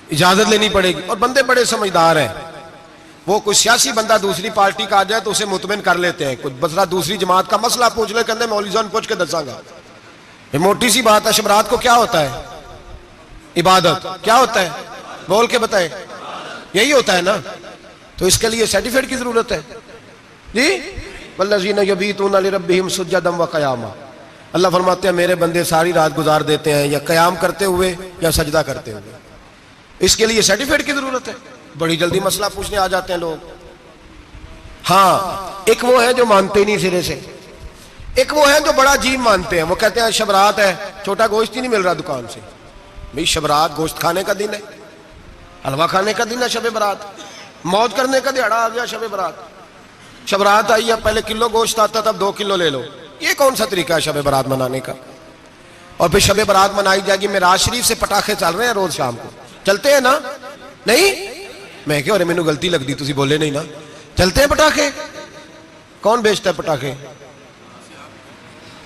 اجازت لینی پڑے گی۔ اور بندے بڑے سمجھدار ہیں، وہ کوئی سیاسی بندہ دوسری پارٹی کا آ جائے تو اسے مطمئن کر لیتے ہیں، کچھ مسئلہ دوسری جماعت کا مسئلہ پوچھ لے، کہتے ہیں مولوی صاحب پوچھ کے دساں گا۔ یہ موٹی سی بات ہے، شب رات کو کیا ہوتا ہے؟ عبادت۔ کیا ہوتا ہے؟ بول کے بتائیں، یہی ہوتا ہے نا، تو اس کے لیے سرٹیفکیٹ کی ضرورت ہے جی۔ والذین یبیتون لربہم سجدا وقیاما، اللہ فرماتے ہیں میرے بندے ساری رات گزار دیتے ہیں یا قیام کرتے ہوئے یا سجدہ کرتے ہوئے، اس کے لیے سرٹیفکیٹ کی ضرورت ہے؟ بڑی جلدی مسئلہ پوچھنے آ جاتے ہیں لوگ۔ ہاں، ایک وہ ہے جو مانتے ہی نہیں سرے سے، ایک وہ ہے جو بڑا عجیب مانتے ہیں، وہ کہتے ہیں شب رات ہے، چھوٹا گوشت ہی نہیں مل رہا دکان سے۔ بھئی شب رات گوشت کھانے کا دن ہے، حلوہ کھانے کا دن ہے شب برات، موج کرنے کا دیہڑا آ گیا شب برات۔ شب رات آئی ہے، پہلے کلو گوشت آتا تھا، اب 2 کلو لے لو، یہ کون سا طریقہ ہے شب برات منانے کا؟ اور پھر شب برات منائی جائے گی، معراج شریف سے پٹاخے چل رہے ہیں روز شام کو، چلتے ہیں نا؟ نہیں، میں کہ مینوں غلطی لگتی تسی بولے نہیں نا، چلتے ہیں پٹاخے؟ کون بیچتا ہے پٹاخے؟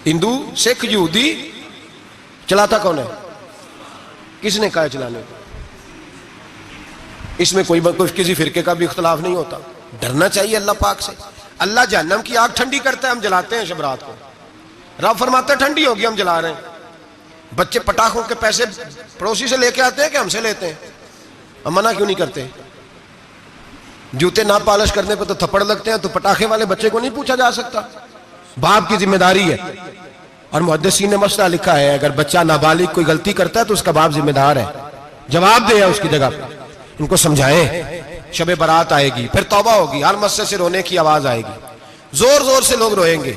ہندو، سکھ، یہودی؟ چلاتا کون ہے؟ کس نے کہا چلانے کو؟ اس میں کوئی کسی فرقے کا بھی اختلاف نہیں ہوتا۔ ڈرنا چاہیے اللہ پاک سے۔ اللہ جہنم کی آگ ٹھنڈی کرتا ہے، ہم جلاتے ہیں شب رات کو، رب فرماتا ہے ٹھنڈی ہوگی ہم جلا رہے ہیں۔ بچے پٹاخوں کے پیسے پڑوسی سے لے کے آتے ہیں کہ ہم سے لیتے ہیں؟ ہم منع کیوں نہیں کرتے؟ جوتے نہ پالش کرنے پہ تو تھپڑ لگتے ہیں، تو پٹاخے والے بچے کو نہیں پوچھا جا سکتا؟ باپ کی ذمہ داری ہے، اور محدثین نے مسئلہ لکھا ہے اگر بچہ نابالغ کوئی غلطی کرتا ہے تو اس کا باپ ذمہ دار ہے، جواب دے اس کی جگہ پہ۔ ان کو سمجھائیں، شب برات آئے گی، پھر توبہ ہوگی، ہر مسجد سے رونے کی آواز آئے گی، زور زور سے لوگ روئیں گے،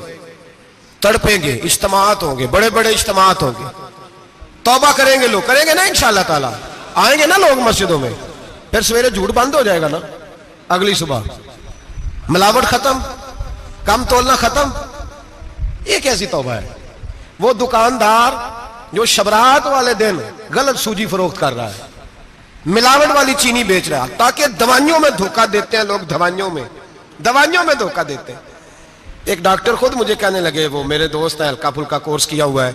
تڑپیں گے، اجتماعات ہوں گے، بڑے بڑے اجتماعات ہوں گے، توبہ کریں گے لوگ، کریں گے نا انشاءاللہ تعالی، آئیں گے نا لوگ مسجدوں میں، پھر سویرے جھوٹ بند ہو جائے گا نا، اگلی صبح ملاوٹ ختم، کم تولنا ختم. یہ کیسی توبہ ہے؟ وہ دکاندار جو شبرات والے دن غلط سوجی فروخت کر رہا ہے، ملاوٹ والی چینی بیچ رہا ہے، تاکہ دوائیوں میں دھوکہ دیتے ہیں لوگ، دوائیوں میں دھوکہ دیتے ہیں. ایک ڈاکٹر خود مجھے کہنے لگے، وہ میرے دوست ہیں، ہلکا پھلکا کورس کیا ہوا ہے،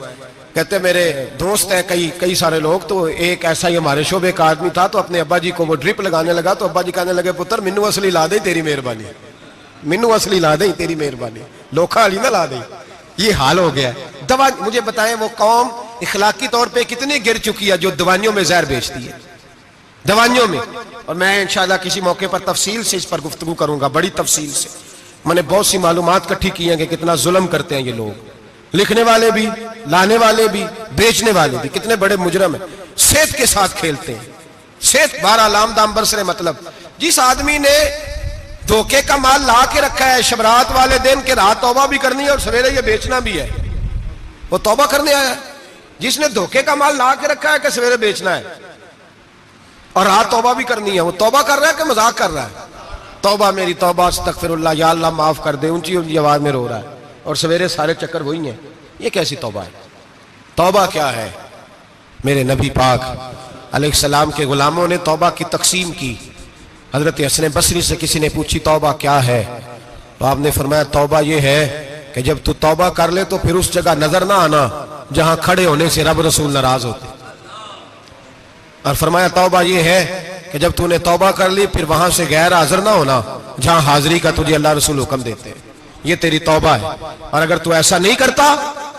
کہتے میرے دوست ہیں کئی سارے لوگ، تو ایک ایسا ہی ہمارے شعبے کا آدمی تھا، تو اپنے ابا جی کو وہ ڈرپ لگانے لگا، تو ابا جی کہنے لگے پتر مینو اصلی لا دیں تیری مہربانی، مینو اصلی لا دیں تیری مہربانی، لوکھا علی نہ لا دیں. یہ حال ہو گیا ہے. مجھے بتائیں وہ قوم اخلاقی طور پہ کتنی گر چکی ہے جو دوائیوں میں زہر بیچتی ہے، دوائیوں میں. اور میں انشاءاللہ کسی موقع پر تفصیل سے اس پر گفتگو کروں گا، بڑی تفصیل سے. میں نے بہت سی معلومات اکٹھی کی ہیں کہ کتنا ظلم کرتے ہیں یہ لوگ، لکھنے والے بھی، لانے والے بھی، بیچنے والے بھی، کتنے بڑے مجرم ہیں. صحت کے ساتھ کھیلتے ہیں، صحت. بہرحال لام دام برسرے مطلب جس آدمی نے دھوکے کا مال لا کے رکھا ہے شبرات والے دن کے رات توبہ بھی کرنی ہے اور سویرے یہ بیچنا بھی ہے، وہ توبہ کرنے آیا ہے. جس نے دھوکے کا مال لا کے رکھا ہے کہ سویرے بیچنا ہے اور رات توبہ بھی کرنی ہے، وہ توبہ کر رہا ہے کہ مذاق کر رہا ہے؟ توبہ میری توبہ، استغفر اللہ، یا اللہ معاف کر دے، اونچی اونچی آواز میں رو رہا ہے، اور سویرے سارے چکر وہی ہیں. یہ کیسی توبہ ہے؟ توبہ کیا ہے؟ میرے نبی پاک علیہ السلام کے غلاموں نے توبہ کی تقسیم کی. حضرت حسن بصری سے کسی نے پوچھی توبہ کیا ہے، تو آپ نے فرمایا توبہ یہ ہے کہ جب تو توبہ کر لے تو پھر اس جگہ نظر نہ آنا جہاں کھڑے ہونے سے رب رسول ناراض ہوتے. اور فرمایا توبہ یہ ہے کہ جب تو نے توبہ کر لی پھر وہاں سے غیر حاضر نہ ہونا جہاں حاضری کا تجھے اللہ رسول حکم دیتے ہیں. یہ تیری توبہ ہے. اور اگر تو ایسا نہیں کرتا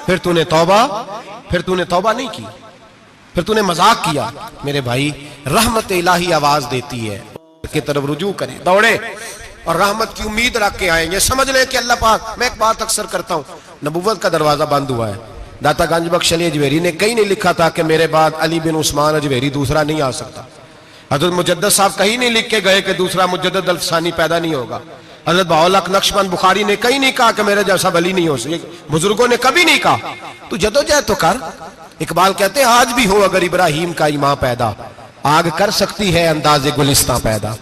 پھر تو نے توبہ نہیں کی، پھر تو نے مذاق کیا. میرے بھائی رحمت الہی آواز دیتی ہے کی طرف رجوع کریں، دوڑے اور رحمت کی امید رکھ کے آئیں. یہ سمجھ لیں کہ اللہ پاک، میں ایک بات اکثر کرتا ہوں، نبوت کا دروازہ بند ہوا ہے. داتا گنج بخش علی اجویری نے کہیں نہیں لکھا تھا کہ میرے بعد علی بن عثمان اجویری دوسرا نہیں آ سکتا. حضرت مجدد صاحب کہیں نہیں لکھ کے گئے کہ دوسرا مجدد الفسانی پیدا نہیں ہوگا. حضرت بہاءالحق نقشبند بخاری نے کہیں نہیں کہا کہ میرے جیسا ولی نہیں ہو سکے. بزرگوں نے کبھی نہیں کہا. تو جدوجہد تو کر. اقبال کہتے ہیں آج بھی ہو اگر ابراہیم کا ایمان پیدا، آگ کر سکتی ہے انداز گلستان پیدا.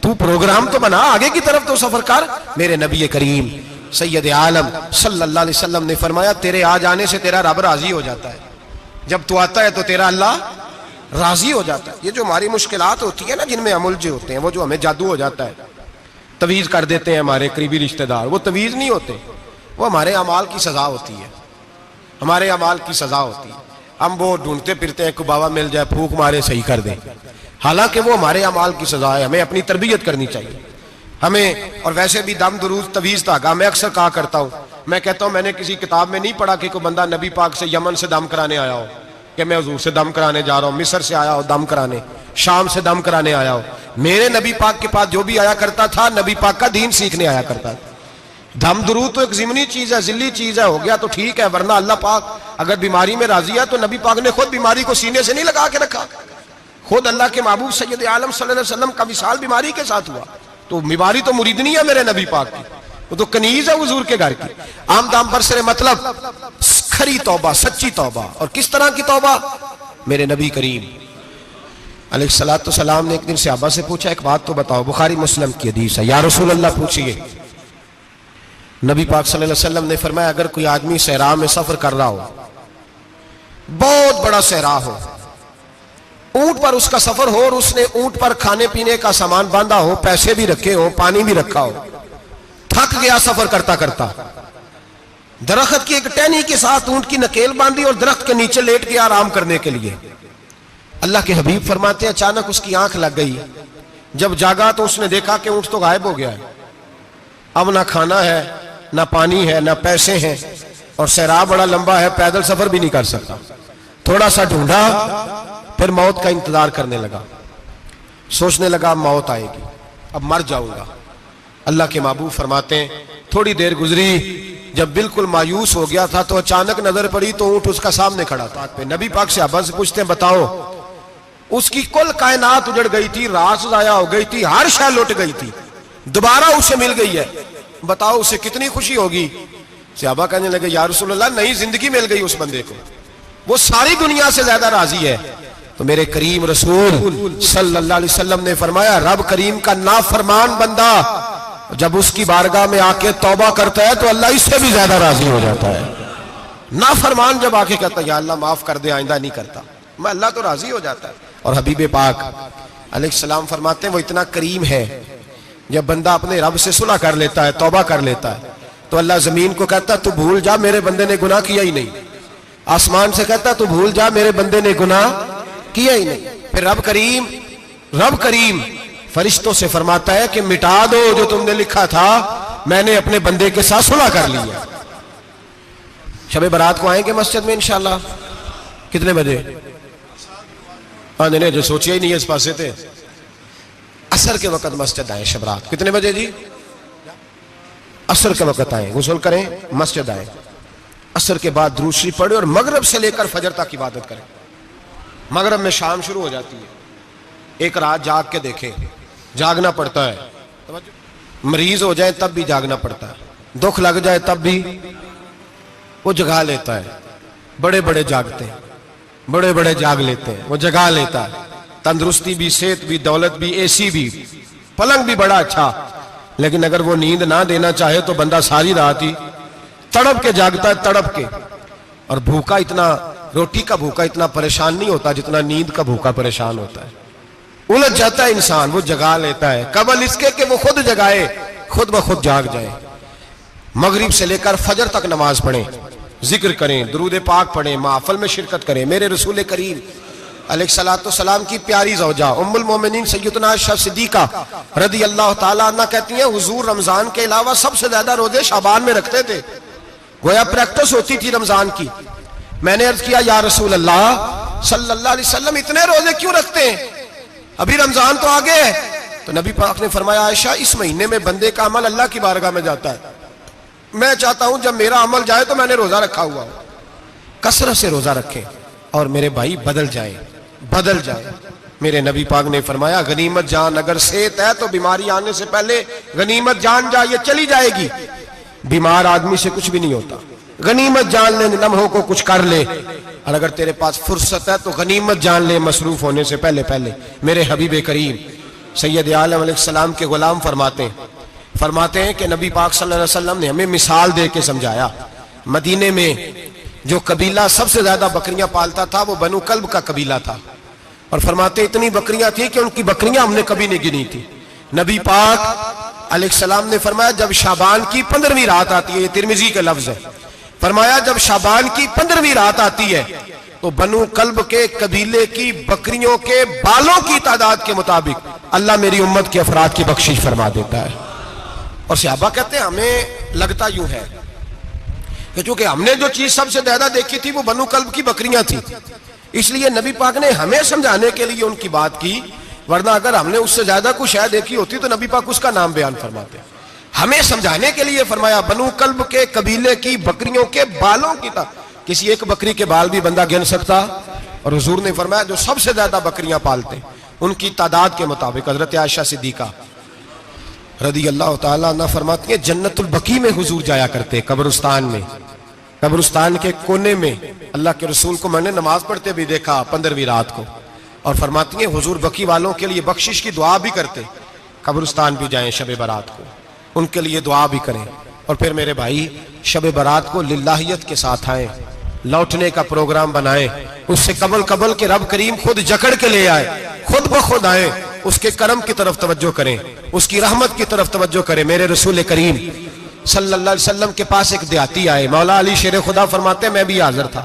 تو پروگرام تو بنا، آگے کی طرف تو سفر کر. میرے نبی کریم سید عالم صلی اللہ علیہ وسلم نے فرمایا تیرے آ جانے سے تیرا رب راضی ہو جاتا ہے. جب تو آتا ہے تو تیرا اللہ راضی ہو جاتا ہے. یہ جو ہماری مشکلات ہوتی ہے نا، جن میں ہم الجھے ہوتے ہیں، وہ جو ہمیں جادو ہو جاتا ہے، تویز کر دیتے ہیں ہمارے قریبی رشتہ دار، وہ تویز نہیں ہوتے، وہ ہمارے اعمال کی سزا ہوتی ہے. ہمارے اعمال کی سزا ہوتی ہے. ہم وہ ڈھونڈتے پھرتے ہیں کہ بابا مل جائے پھونک مارے صحیح کر دیں، حالانکہ وہ ہمارے اعمال کی سزا ہے. ہمیں اپنی تربیت کرنی چاہیے ہمیں. اور ویسے بھی دم درود تویز دھاگا میں اکثر کہا کرتا ہوں، میں کہتا ہوں میں نے کسی کتاب میں نہیں پڑھا کہ کوئی بندہ نبی پاک سے یمن سے دم کرانے آیا ہو کہ میں حضور سے دم کرانے جا رہا ہوں، مصر سے آیا ہو دم کرانے، شام سے دم کرانے آیا ہو. میرے نبی پاک کے پاس جو بھی آیا کرتا تھا نبی پاک کا دین سیکھنے آیا کرتا تھا. دم درود تو ایک ضمنی چیز ہے، ذلی چیز ہے، ہو گیا تو ٹھیک ہے، ورنہ اللہ پاک اگر بیماری میں راضی ہے تو نبی پاک نے خود بیماری کو سینے سے نہیں لگا کے رکھا. خود اللہ کے محبوب سید عالم صلی اللہ علیہ وسلم کا وصال بیماری کے ساتھ ہوا. تو بیماری تو مریدنی ہے میرے نبی پاک کی، وہ تو کنیز ہے حضور کے گھر کی. عام دام برسر مطلب کھری توبہ، سچی توبہ. اور کس طرح کی توبہ؟ میرے نبی کریم علیہ الصلوۃ والسلام نے ایک دن صحابہ سے پوچھا ایک بات تو بتاؤ، بخاری مسلم کی حدیث ہے، یا رسول اللہ پوچھئے. نبی پاک صلی اللہ علیہ وسلم نے فرمایا اگر کوئی آدمی صحرا میں سفر کر رہا ہو، بہت بڑا صحرا ہو، اونٹ پر اس کا سفر ہو اور اس نے اونٹ پر کھانے پینے کا سامان باندھا ہو، پیسے بھی رکھے ہو، پانی بھی رکھا ہو، تھک گیا سفر کرتا کرتا، درخت کی ایک ٹہنی کے ساتھ اونٹ کی نکیل باندھی اور درخت کے نیچے لیٹ گیا آرام کرنے کے لیے. اللہ کے حبیب فرماتے ہیں اچانک اس کی آنکھ لگ گئی. جب جاگا تو اس نے دیکھا کہ اونٹ تو غائب ہو گیا ہے. اب نہ کھانا ہے، نہ پانی ہے، نہ پیسے ہیں، اور صحرا بڑا لمبا ہے، پیدل سفر بھی نہیں کر سکتا. تھوڑا سا ڈھونڈا، پھر موت کا انتظار کرنے لگا. سوچنے لگا موت آئے گی، اب مر جاؤں گا. اللہ کے محبوب فرماتے ہیں تھوڑی دیر گزری، جب بالکل مایوس ہو گیا تھا تو اچانک نظر پڑی تو اونٹ اس کا سامنے کھڑا تھا. نبی پاک صحابہ سے پوچھتے ہیں بتاؤ، اس کی کل کائنات اجڑ گئی تھی، راس ضائع ہو گئی تھی، ہر شے لٹ گئی تھی، دوبارہ اسے مل گئی ہے، بتاؤ اسے کتنی خوشی ہوگی. صحابہ کہنے لگے یا رسول اللہ نئی زندگی مل گئی اس بندے کو، وہ ساری دنیا سے زیادہ راضی ہے. تو میرے کریم رسول صلی اللہ علیہ وسلم نے فرمایا رب کریم کا نافرمان بندہ جب اس کی بارگاہ میں آ کے توبہ کرتا ہے تو اللہ اس سے بھی زیادہ راضی ہو جاتا ہے. نافرمان جب آ کے کہتا ہے یا اللہ معاف کر دے آئندہ نہیں کرتا, میں اللہ تو راضی ہو جاتا ہے. اور حبیب پاک علیہ السلام فرماتے ہیں وہ اتنا کریم ہے, جب بندہ اپنے رب سے صلح کر لیتا ہے, توبہ کر لیتا ہے, تو اللہ زمین کو کہتا ہے تو بھول جا میرے بندے نے گناہ کیا ہی نہیں. آسمان سے کہتا ہے تو بھول جا میرے بندے نے گناہ کیا ہی نہیں. پھر رب کریم فرشتوں سے فرماتا ہے کہ مٹا دو جو تم نے لکھا تھا, میں نے اپنے بندے کے ساتھ صلح کر لیا. شب برات کو آئیں گے مسجد میں انشاءاللہ. کتنے بجے؟ نہیں جو سوچیا ہی نہیں ہے اس پاسے تھے. عصر کے وقت مسجد آئیں شب رات. کتنے بجے جی؟ عصر کے وقت آئیں, غسل کریں, مسجد آئیں. عصر کے بعد درود شریف پڑھیں اور مغرب سے لے کر فجر تک عبادت کریں. مغرب میں شام شروع ہو جاتی ہے. ایک رات جاگ کے دیکھیں, جاگنا پڑتا ہے. مریض ہو جائے تب بھی جاگنا پڑتا ہے, دکھ لگ جائے تب بھی وہ جگا لیتا ہے. بڑے بڑے جاگتے ہیں, بڑے بڑے جاگ لیتے ہیں, وہ جگا لیتا ہے. تندرستی بھی, صحت بھی, دولت بھی, اے سی بھی, پلنگ بھی بڑا اچھا, لیکن اگر وہ نیند نہ دینا چاہے تو بندہ ساری رات ہی تڑپ کے جاگتا ہے, تڑپ کے. اور بھوکا اتنا, روٹی کا بھوکا اتنا پریشان نہیں ہوتا جتنا نیند کا بھوکا پریشان ہوتا ہے. الجھ جاتا ہے انسان, وہ جگا لیتا ہے قبل اس کے کہ وہ خود جگائے, خود بخود جاگ جائے. مغرب سے لے کر فجر تک نماز پڑھیں, ذکر کریں, درود پاک پڑھیں, محفل میں شرکت کریں. میرے رسول کریم علیہ الصلوۃ والسلام کی پیاری زوجہ ام المومنین سیدنا عائشہ صدیقہ رضی اللہ تعالیٰ عنہ کہتی ہیں حضور رمضان کے علاوہ سب سے زیادہ روزے شعبان میں رکھتے تھے, گویا پریکٹس ہوتی تھی رمضان کی. میں نے عرض کیا یا رسول اللہ صلی اللہ علیہ وسلم اتنے روزے کیوں رکھتے ہیں, ابھی رمضان تو آگے ہے. تو نبی پاک نے فرمایا عائشہ اس مہینے میں بندے کا عمل اللہ کی بارگاہ میں جاتا ہے, میں چاہتا ہوں جب میرا عمل جائے تو میں نے روزہ رکھا ہوا ہوں. کثرت سے روزہ رکھیں اور میرے بھائی بدل جائیں. میرے نبی پاک نے فرمایا غنیمت جان اگر صحت ہے تو بیماری آنے سے پہلے غنیمت جان جائے, چلی جائے گی. بیمار آدمی سے کچھ بھی نہیں ہوتا, غنیمت جان لے, لمحوں کو کچھ کر لے. اور اگر تیرے پاس فرصت ہے تو غنیمت جان لے مصروف ہونے سے پہلے. میرے حبیب کریم سید عالم علیہ السلام کے غلام فرماتے ہیں کہ نبی پاک صلی اللہ علیہ وسلم نے ہمیں مثال دے کے سمجھایا. مدینے میں جو قبیلہ سب سے زیادہ بکریاں پالتا تھا وہ بنو کلب کا قبیلہ تھا, اور فرماتے اتنی بکریاں تھیں کہ ان کی بکریاں ہم نے کبھی نہیں گنی تھی. نبی پاک علیہ السلام نے فرمایا جب شعبان کی 15ویں رات آتی ہے, یہ ترمذی کا لفظ ہے, فرمایا جب شعبان کی 15ویں رات آتی ہے تو بنو کلب کے قبیلے کی بکریوں کے بالوں کی تعداد کے مطابق اللہ میری امت کے افراد کی بخشش فرما دیتا ہے. اور صحابہ کہتے ہیں ہمیں لگتا یوں ہے کہ چونکہ ہم نے جو چیز سب سے زیادہ دیکھی تھی وہ بنو کلب کی بکریاں تھیں, اس لیے نبی پاک نے ہمیں سمجھانے کے لیے ان کی بات کی, ورنہ اگر ہم نے اس سے زیادہ کچھ شاید دیکھی ہوتی تو نبی پاک اس کا نام بیان فرماتے. ہمیں سمجھانے کے لیے فرمایا بنو کلب کے قبیلے کی بکریوں کے بالوں کی کسی ایک بکری کے بال بھی بندہ گن سکتا, اور حضور نے فرمایا جو سب سے زیادہ بکریاں پالتے ان کی تعداد کے مطابق. حضرت عائشہ صدیقہ رضی اللہ تعالیٰ عنہ فرماتی ہیں جنت البقیع میں حضور جایا کرتے, قبرستان میں, قبرستان کے کونے میں. اللہ کے رسول کو میں نے نماز پڑھتے بھی دیکھا 15ویں رات کو, اور فرماتی ہیں حضور بقیع والوں کے لیے بخشش کی دعا بھی کرتے. قبرستان بھی جائیں شب برات کو, ان کے لیے دعا بھی کریں. اور پھر میرے بھائی شب برات کو للہیت کے ساتھ آئیں, لوٹنے کا پروگرام بنائیں, اس سے قبل کے رب کریم خود جکڑ کے لے آئے, خود بخود آئیں, اس کے کرم کی طرف توجہ کریں, اس کی رحمت کی طرف توجہ کریں. میرے رسول کریم صلی اللہ علیہ وسلم کے پاس ایک دیہاتی آئے, مولا علی شیر خدا فرماتے ہیں میں بھی حاضر تھا.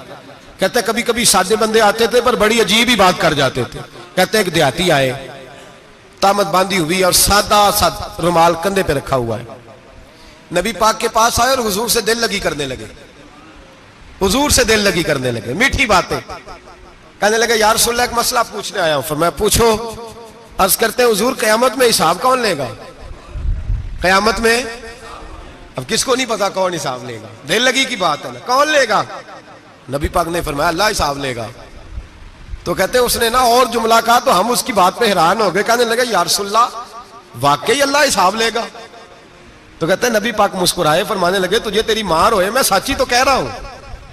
کہتے کبھی کبھی سادے بندے آتے تھے پر بڑی عجیب ہی بات کر جاتے تھے. کہتے ایک دیہاتی آئے, تامت باندھی ہوئی اور سادہ رومال کندھے پہ رکھا ہوا ہے. نبی پاک کے پاس آئے اور حضور سے دل لگی کرنے لگے, حضور سے دل لگی کرنے لگے, میٹھی باتیں کہنے لگے یا رسول اللہ ایک مسئلہ پوچھنے آیا ہوں. فرمایا پوچھو. عرض کرتے ہیں حضور قیامت میں حساب کون لے گا؟ قیامت میں اب کس کو نہیں پتا کون حساب لے گا, دل لگی کی بات ہے نا, کون لے گا؟ نبی پاک نے فرمایا اللہ حساب لے گا. تو کہتے ہیں اس نے نا اور جملہ کہا تو ہم اس کی بات پہ حیران ہو گئے, کہنے لگے یا رسول اللہ واقعی اللہ حساب لے گا؟ تو کہتے ہیں نبی پاک مسکرائے, فرمانے لگے تجھے تیری ماں روئے, میں سچی تو کہہ رہا ہوں.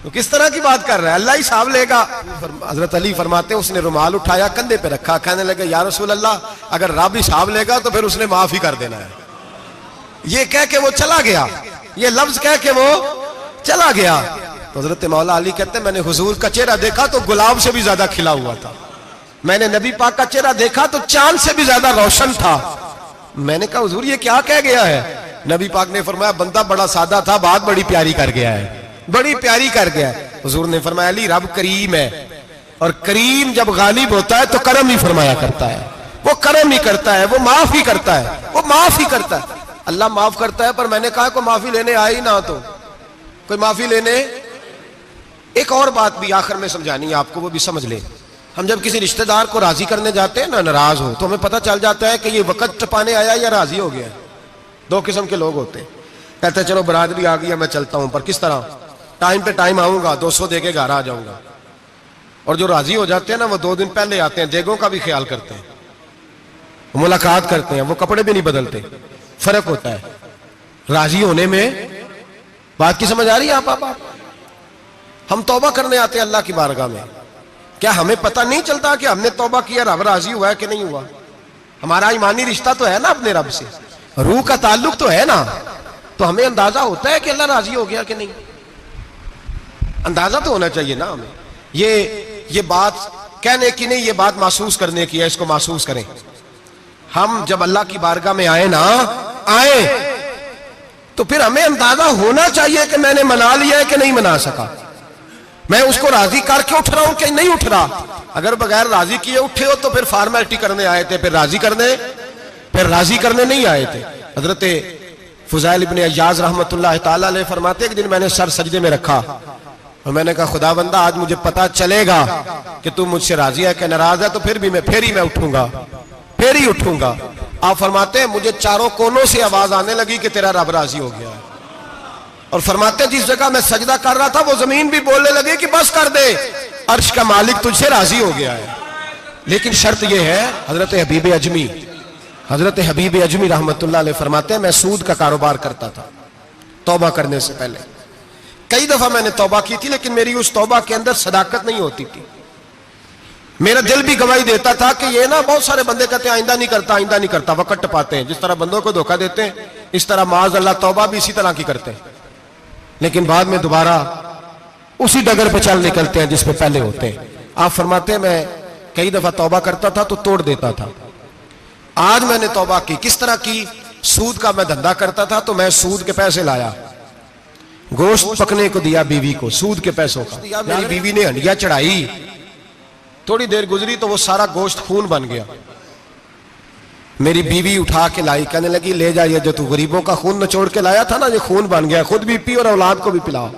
تو کس طرح کی بات کر رہا ہے؟ اللہ ہی حساب لے گا۔ حضرت علی فرماتے ہیں اس نے رومال اٹھایا کندھے پہ رکھا، کہنے لگے یا رسول اللہ اگر رب حساب لے گا تو پھر اس نے معاف ہی کر دینا ہے۔ یہ کہہ کے وہ چلا گیا، یہ لفظ کہہ کے وہ چلا گیا۔ تو حضرت مولا علی کہتے ہیں میں نے حضور کا چہرہ دیکھا تو گلاب سے بھی زیادہ کھلا ہوا تھا، میں نے نبی پاک کا چہرہ دیکھا تو چاند سے بھی زیادہ روشن تھا۔ میں نے کہا حضور یہ کیا کہہ گیا ہے؟ نبی پاک نے فرمایا بندہ بڑا سادہ تھا، بات بڑی پیاری کر گیا ہے، بڑی پیاری کر گیا ہے۔ حضور نے فرمایا علی رب کریم ہے، اور کریم جب غالب ہوتا ہے تو کرم ہی فرمایا کرتا ہے، وہ کرم ہی کرتا ہے، وہ معاف ہی کرتا ہے، وہ معاف ہی کرتا ہے۔ اللہ معاف کرتا ہے، پر میں نے کہا کوئی معافی لینے آئے ہی نہ تو کوئی معافی لینے۔ ایک اور بات بھی آخر میں سمجھانی ہے آپ کو، وہ بھی سمجھ لیں۔ ہم جب کسی رشتہ دار کو راضی کرنے جاتے ہیں نا، ناراض ہو تو ہمیں پتہ چل جاتا ہے کہ یہ وقت ٹپانے آیا یا راضی ہو گیا ہے۔ دو قسم کے لوگ ہوتے ہیں، کہتے ہیں چلو برادری آ گیا میں چلتا ہوں، پر کس طرح؟ ٹائم پہ ٹائم آؤں گا، 200 دے کے گھر آ جاؤں گا۔ اور جو راضی ہو جاتے ہیں نا وہ 2 دن پہلے آتے ہیں، دیگوں کا بھی خیال کرتے ہیں، ملاقات کرتے ہیں، وہ کپڑے بھی نہیں بدلتے۔ فرق ہوتا ہے راضی ہونے میں۔ بات کی سمجھ آ رہی ہے آپ؟ ہم توبہ کرنے آتے ہیں اللہ کی بارگاہ میں، کیا ہمیں پتہ نہیں چلتا کہ ہم نے توبہ کیا رب راضی ہوا ہے کہ نہیں ہوا؟ ہمارا ایمانی رشتہ تو ہے نا اپنے رب سے، روح کا تعلق تو ہے نا، تو ہمیں اندازہ ہوتا ہے کہ اللہ راضی ہو گیا کہ نہیں، اندازہ تو ہونا چاہیے نا ہمیں۔ یہ بات کہنے کی نہیں، یہ بات محسوس کرنے کی ہے، اس کو محسوس کریں۔ ہم جب اللہ کی بارگاہ میں آئے تو پھر ہمیں اندازہ ہونا چاہیے کہ میں نے منا لیا ہے کہ نہیں منا سکا، میں اس کو راضی کر کے اٹھ رہا ہوں کہ نہیں اٹھ رہا۔ اگر بغیر راضی کیے اٹھے ہو تو پھر فارمیلٹی کرنے آئے تھے، پھر راضی کرنے نہیں آئے تھے۔ حضرت فضیل ابن عیاض رحمۃ اللہ تعالی علیہ فرماتے ایک دن میں نے سر سجدے میں رکھا اور میں نے کہا خدا بندہ آج مجھے پتا چلے گا کہ تم مجھ سے راضی ہے کہ ناراض ہے، تو پھر ہی میں اٹھوں گا۔ آپ فرماتے ہیں مجھے چاروں کونوں سے آواز آنے لگی کہ تیرا رب راضی ہو گیا ہے، اور فرماتے ہیں جس جگہ میں سجدہ کر رہا تھا وہ زمین بھی بولنے لگی کہ بس کر دے، عرش کا مالک تجھ سے راضی ہو گیا ہے۔ لیکن شرط یہ ہے، حضرت حبیب اجمی رحمت اللہ علیہ فرماتے ہیں میں سود کا کاروبار کرتا تھا توبہ کرنے سے پہلے، کئی دفعہ میں نے توبہ کی تھی، لیکن میری اس توبہ کے اندر صداقت نہیں ہوتی تھی۔ میرا دل بھی گواہی دیتا تھا کہ یہ نا بہت سارے بندے کہتے ہیں آئندہ نہیں کرتا، وقت ٹپاتے ہیں، جس طرح بندوں کو دھوکہ دیتے ہیں اس طرح معاذ اللہ توبہ بھی اسی طرح کی کرتے ہیں، لیکن بعد میں دوبارہ اسی ڈگر پہ چل نکلتے ہیں جس پہ پہلے ہوتے ہیں۔ آپ فرماتے ہیں میں کئی دفعہ توبہ کرتا تھا تو توڑ دیتا تھا۔ آج میں نے توبہ کی، کس طرح کی؟ سود کا میں دھندا کرتا تھا تو میں سود کے پیسے لایا، گوشت پکنے کو دیا بیوی کو، سود کے پیسوں کا، میری بیوی نے ہنڈیا چڑھائی، تھوڑی دیر گزری تو وہ سارا گوشت خون بن گیا۔ میری بیوی اٹھا کے لائی، کہنے لگی لے جائیے جو تو غریبوں کا خون نچوڑ کے لایا تھا نا، یہ خون بن گیا، خود بھی پی اور اولاد کو بھی پلاؤ۔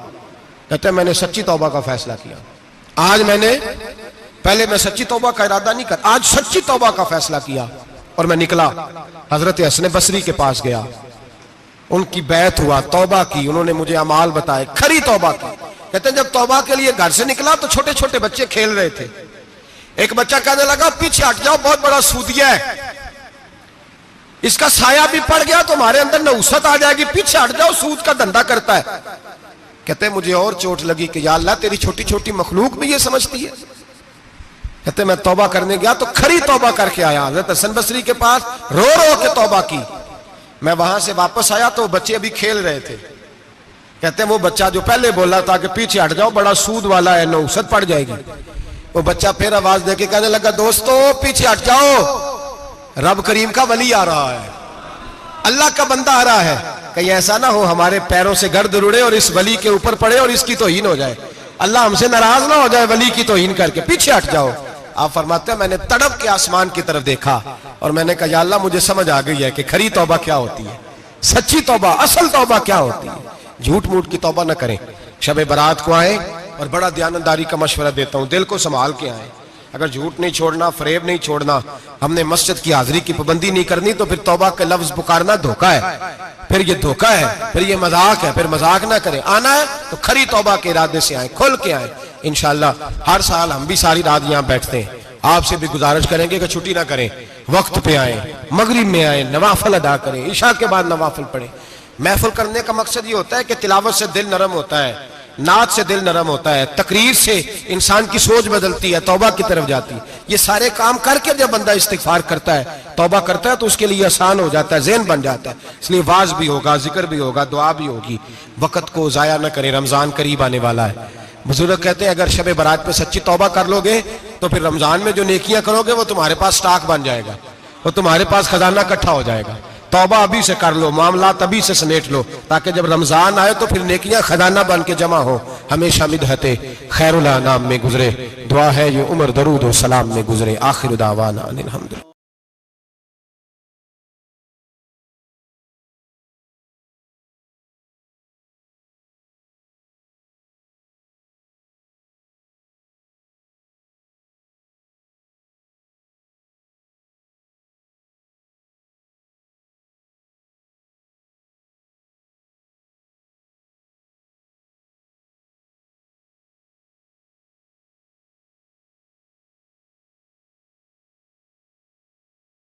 کہتے ہیں میں نے سچی توبہ کا فیصلہ کیا، آج پہلے میں سچی توبہ کا ارادہ نہیں کر، آج سچی توبہ کا فیصلہ کیا، اور میں نکلا حضرت حسن بصری کے پاس گیا، ان کی بیعت ہوا، توبہ کی، انہوں نے مجھے اعمال بتائے، کھری توبہ کی۔ کہتے ہیں جب توبہ کے لیے گھر سے نکلا تو چھوٹے چھوٹے بچے کھیل رہے تھے، ایک بچہ کہنے لگا پیچھے ہٹ جاؤ بہت بڑا سودیا ہے، اس کا سایہ بھی پڑ گیا تو ہمارے اندر نحوست آ جائے گی، پیچھے ہٹ جاؤ سود کا دھندا کرتا ہے۔ کہتے ہیں مجھے اور چوٹ لگی کہ یا اللہ تیری چھوٹی چھوٹی مخلوق بھی یہ سمجھتی ہے۔ کہتے ہیں میں توبہ کرنے گیا تو کھری توبہ کر کے آیا، حضرت حسن بصری کے پاس رو کے توبہ کی۔ میں وہاں سے واپس آیا تو بچے ابھی کھیل رہے تھے، کہتے ہیں وہ بچہ جو پہلے بولا تھا کہ پیچھے ہٹ جاؤ بڑا سود والا ہے نحوست پڑ جائے گی، وہ بچہ پھر آواز دے کے کہنے لگا دوستو پیچھے ہٹ جاؤ، رب کریم کا ولی آ رہا ہے، اللہ کا بندہ آ رہا ہے، کہیں ایسا نہ ہو ہمارے پیروں سے گرد اڑے اور اس ولی کے اوپر پڑے اور اس کی توہین ہو جائے، اللہ ہم سے ناراض نہ ہو جائے ولی کی توہین کر کے، پیچھے ہٹ جاؤ۔ آپ فرماتے ہیں میں نے تڑپ کے آسمان کی طرف دیکھا اور میں نے کہا یا اللہ مجھے سمجھ آ گئی ہے کہ کھری توبہ کیا ہوتی ہے، سچی توبہ، اصل توبہ کیا ہوتی ہے۔ جھوٹ موٹ کی توبہ نہ کریں، شب برات کو آئیں، اور بڑا دیانتداری کا مشورہ دیتا ہوں، دل کو سنبھال کے آئیں، اگر جھوٹ نہیں چھوڑنا، فریب نہیں چھوڑنا، ہم نے مسجد کی حاضری کی پابندی نہیں کرنی تو پھر توبہ کے لفظ پکارنا دھوکہ ہے، پھر یہ دھوکہ ہے، پھر یہ مذاق ہے، پھر مذاق نہ کریں، آنا ہے تو کھری توبہ کے ارادے سے آئیں، کھل کے آئیں۔ انشاءاللہ ہر سال ہم بھی ساری رات یہاں بیٹھتے ہیں، آپ سے بھی گزارش کریں گے کہ چھٹی نہ کریں، وقت پہ آئیں، مغرب میں آئیں، نوافل ادا کریں، عشاء کے بعد نوافل پڑھیں۔ محفل کرنے کا مقصد یہ ہوتا ہے کہ تلاوت سے دل نرم ہوتا ہے، نعت سے دل نرم ہوتا ہے، تقریر سے انسان کی سوچ بدلتی ہے، توبہ کی طرف جاتی ہے۔ یہ سارے کام کر کے جب بندہ استغفار کرتا ہے، توبہ کرتا ہے، تو اس کے لیے آسان ہو جاتا ہے، ذہن بن جاتا ہے۔ اس لیے واعظ بھی ہوگا، ذکر بھی ہوگا، دعا بھی ہوگی۔ وقت کو ضائع نہ کریں، رمضان قریب آنے والا ہے۔ بزرگ کہتے ہیں اگر شب برات پہ سچی توبہ کر لو گے تو پھر رمضان میں جو نیکیاں کرو گے وہ تمہارے پاس سٹاک بن جائے گا، وہ تمہارے پاس خزانہ اکٹھا ہو جائے گا۔ توبہ ابھی سے کر لو، معاملات ابھی سے سمیٹ لو، تاکہ جب رمضان آئے تو پھر نیکیاں خزانہ بن کے جمع ہو۔ ہمیشہ مدحت خیر الانام میں گزرے، دعا ہے یہ عمر درود و سلام میں گزرے۔ آخر دعوانا ان الحمدللہ۔